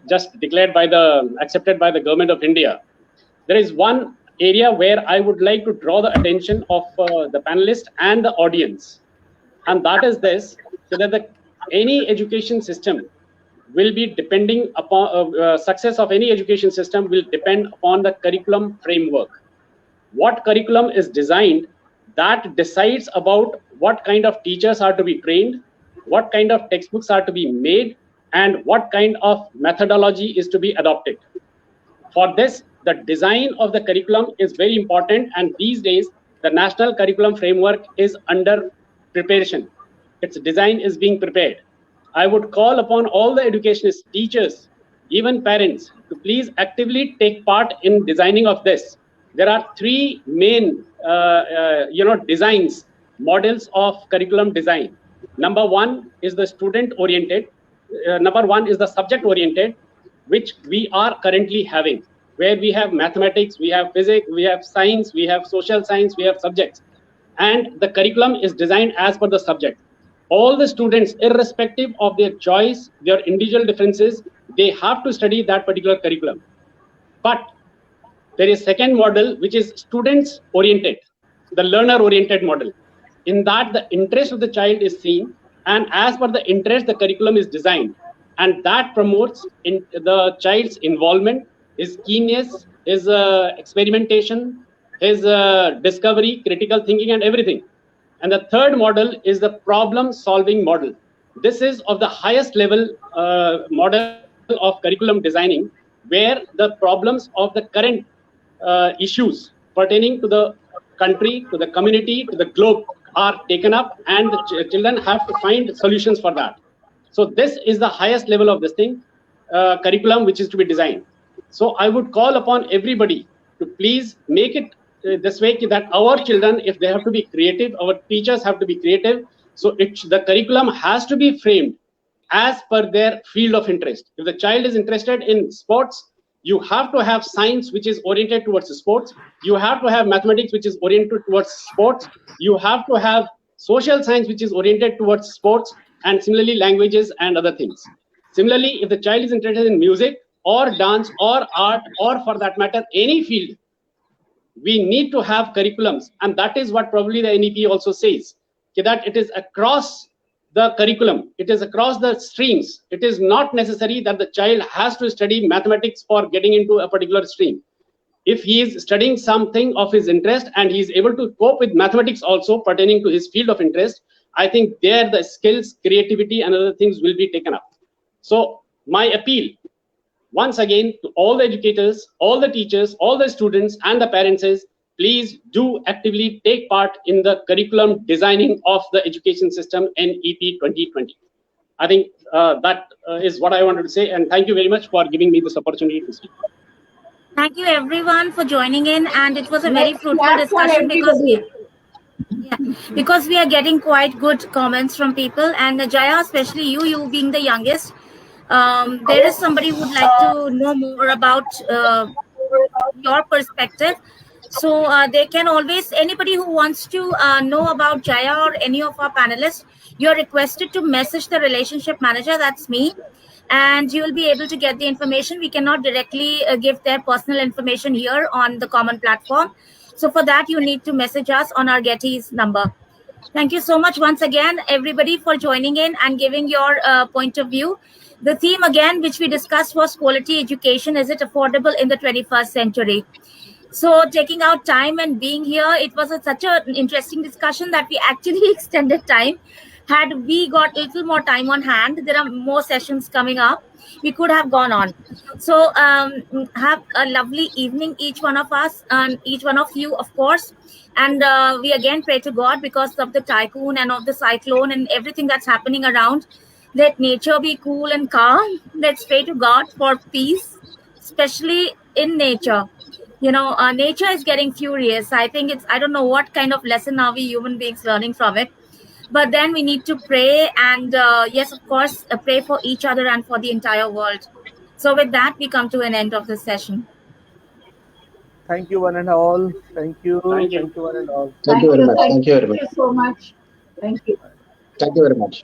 just declared accepted by the government of India. There is one area where I would like to draw the attention of the panelists and the audience, and that is this: so that any education system will be depending upon success of any education system will depend upon the curriculum framework. What curriculum is designed, that decides about what kind of teachers are to be trained, what kind of textbooks are to be made, and what kind of methodology is to be adopted. For this, the design of the curriculum is very important, and these days the national curriculum framework is under preparation. Its design is being prepared. I would call upon all the educationists, teachers, even parents to please actively take part in designing of this. There are three main designs, models of curriculum design. Number one is the student oriented. Number one is the subject oriented, which we are currently having, where we have mathematics, we have physics, we have science, we have social science, we have subjects. And the curriculum is designed as per the subject. All the students, irrespective of their choice, their individual differences, they have to study that particular curriculum. But there is second model, which is students oriented, the learner oriented model. In that, the interest of the child is seen, and as per the interest, the curriculum is designed, and that promotes in the child's involvement, his keenness, his experimentation, his discovery, critical thinking, and everything. And the third model is the problem solving model. This is of the highest level model of curriculum designing, where the problems of the current issues pertaining to the country, to the community, to the globe are taken up, and the children have to find solutions for that. So this is the highest level of this thing, curriculum, which is to be designed. So I would call upon everybody to please make it this way, that our children, if they have to be creative, our teachers have to be creative. So the curriculum has to be framed as per their field of interest. If the child is interested in sports, you have to have science which is oriented towards sports. You have to have mathematics which is oriented towards sports. You have to have social science which is oriented towards sports, and similarly languages and other things. Similarly, if the child is interested in music or dance or art, or for that matter any field, we need to have curriculums, and that is what probably the NEP also says, that it is across the curriculum, it is across the streams. It is not necessary that the child has to study mathematics for getting into a particular stream. If he is studying something of his interest and he is able to cope with mathematics also pertaining to his field of interest, I think there the skills, creativity, and other things will be taken up. So my appeal once again to all the educators, all the teachers, all the students, and the parents is, please do actively take part in the curriculum designing of the education system NEP 2020. I think that is what I wanted to say, and thank you very much for giving me this opportunity to speak. Thank you everyone for joining in, and it was a very fruitful discussion because we are getting quite good comments from people, and Jaya, especially you being the youngest, there is somebody who would like to know more about your perspective. So they can always, anybody who wants to know about Jaya or any of our panelists, you're requested to message the relationship manager, that's me, and you will be able to get the information. We cannot directly give their personal information here on the common platform. So for that, you need to message us on our Getty's number. Thank you so much once again, everybody, for joining in and giving your point of view. The theme again, which we discussed, was quality education. Is it affordable in the 21st century? So taking out time and being here, it was such an interesting discussion that we actually extended time. Had we got a little more time on hand, there are more sessions coming up, we could have gone on. So have a lovely evening, each one of us, and each one of you, of course. And we again pray to God, because of the typhoon and of the cyclone and everything that's happening around. Let nature be cool and calm. Let's pray to God for peace, especially in nature. You know, nature is getting furious. I think I don't know what kind of lesson are we human beings learning from it. But then we need to pray, and yes, of course, pray for each other and for the entire world. So with that, we come to an end of this session. Thank you, one and all. Thank you. Thank you. Thank you, one and all. Thank you very much. Thank you so much. Thank you. Thank you very much.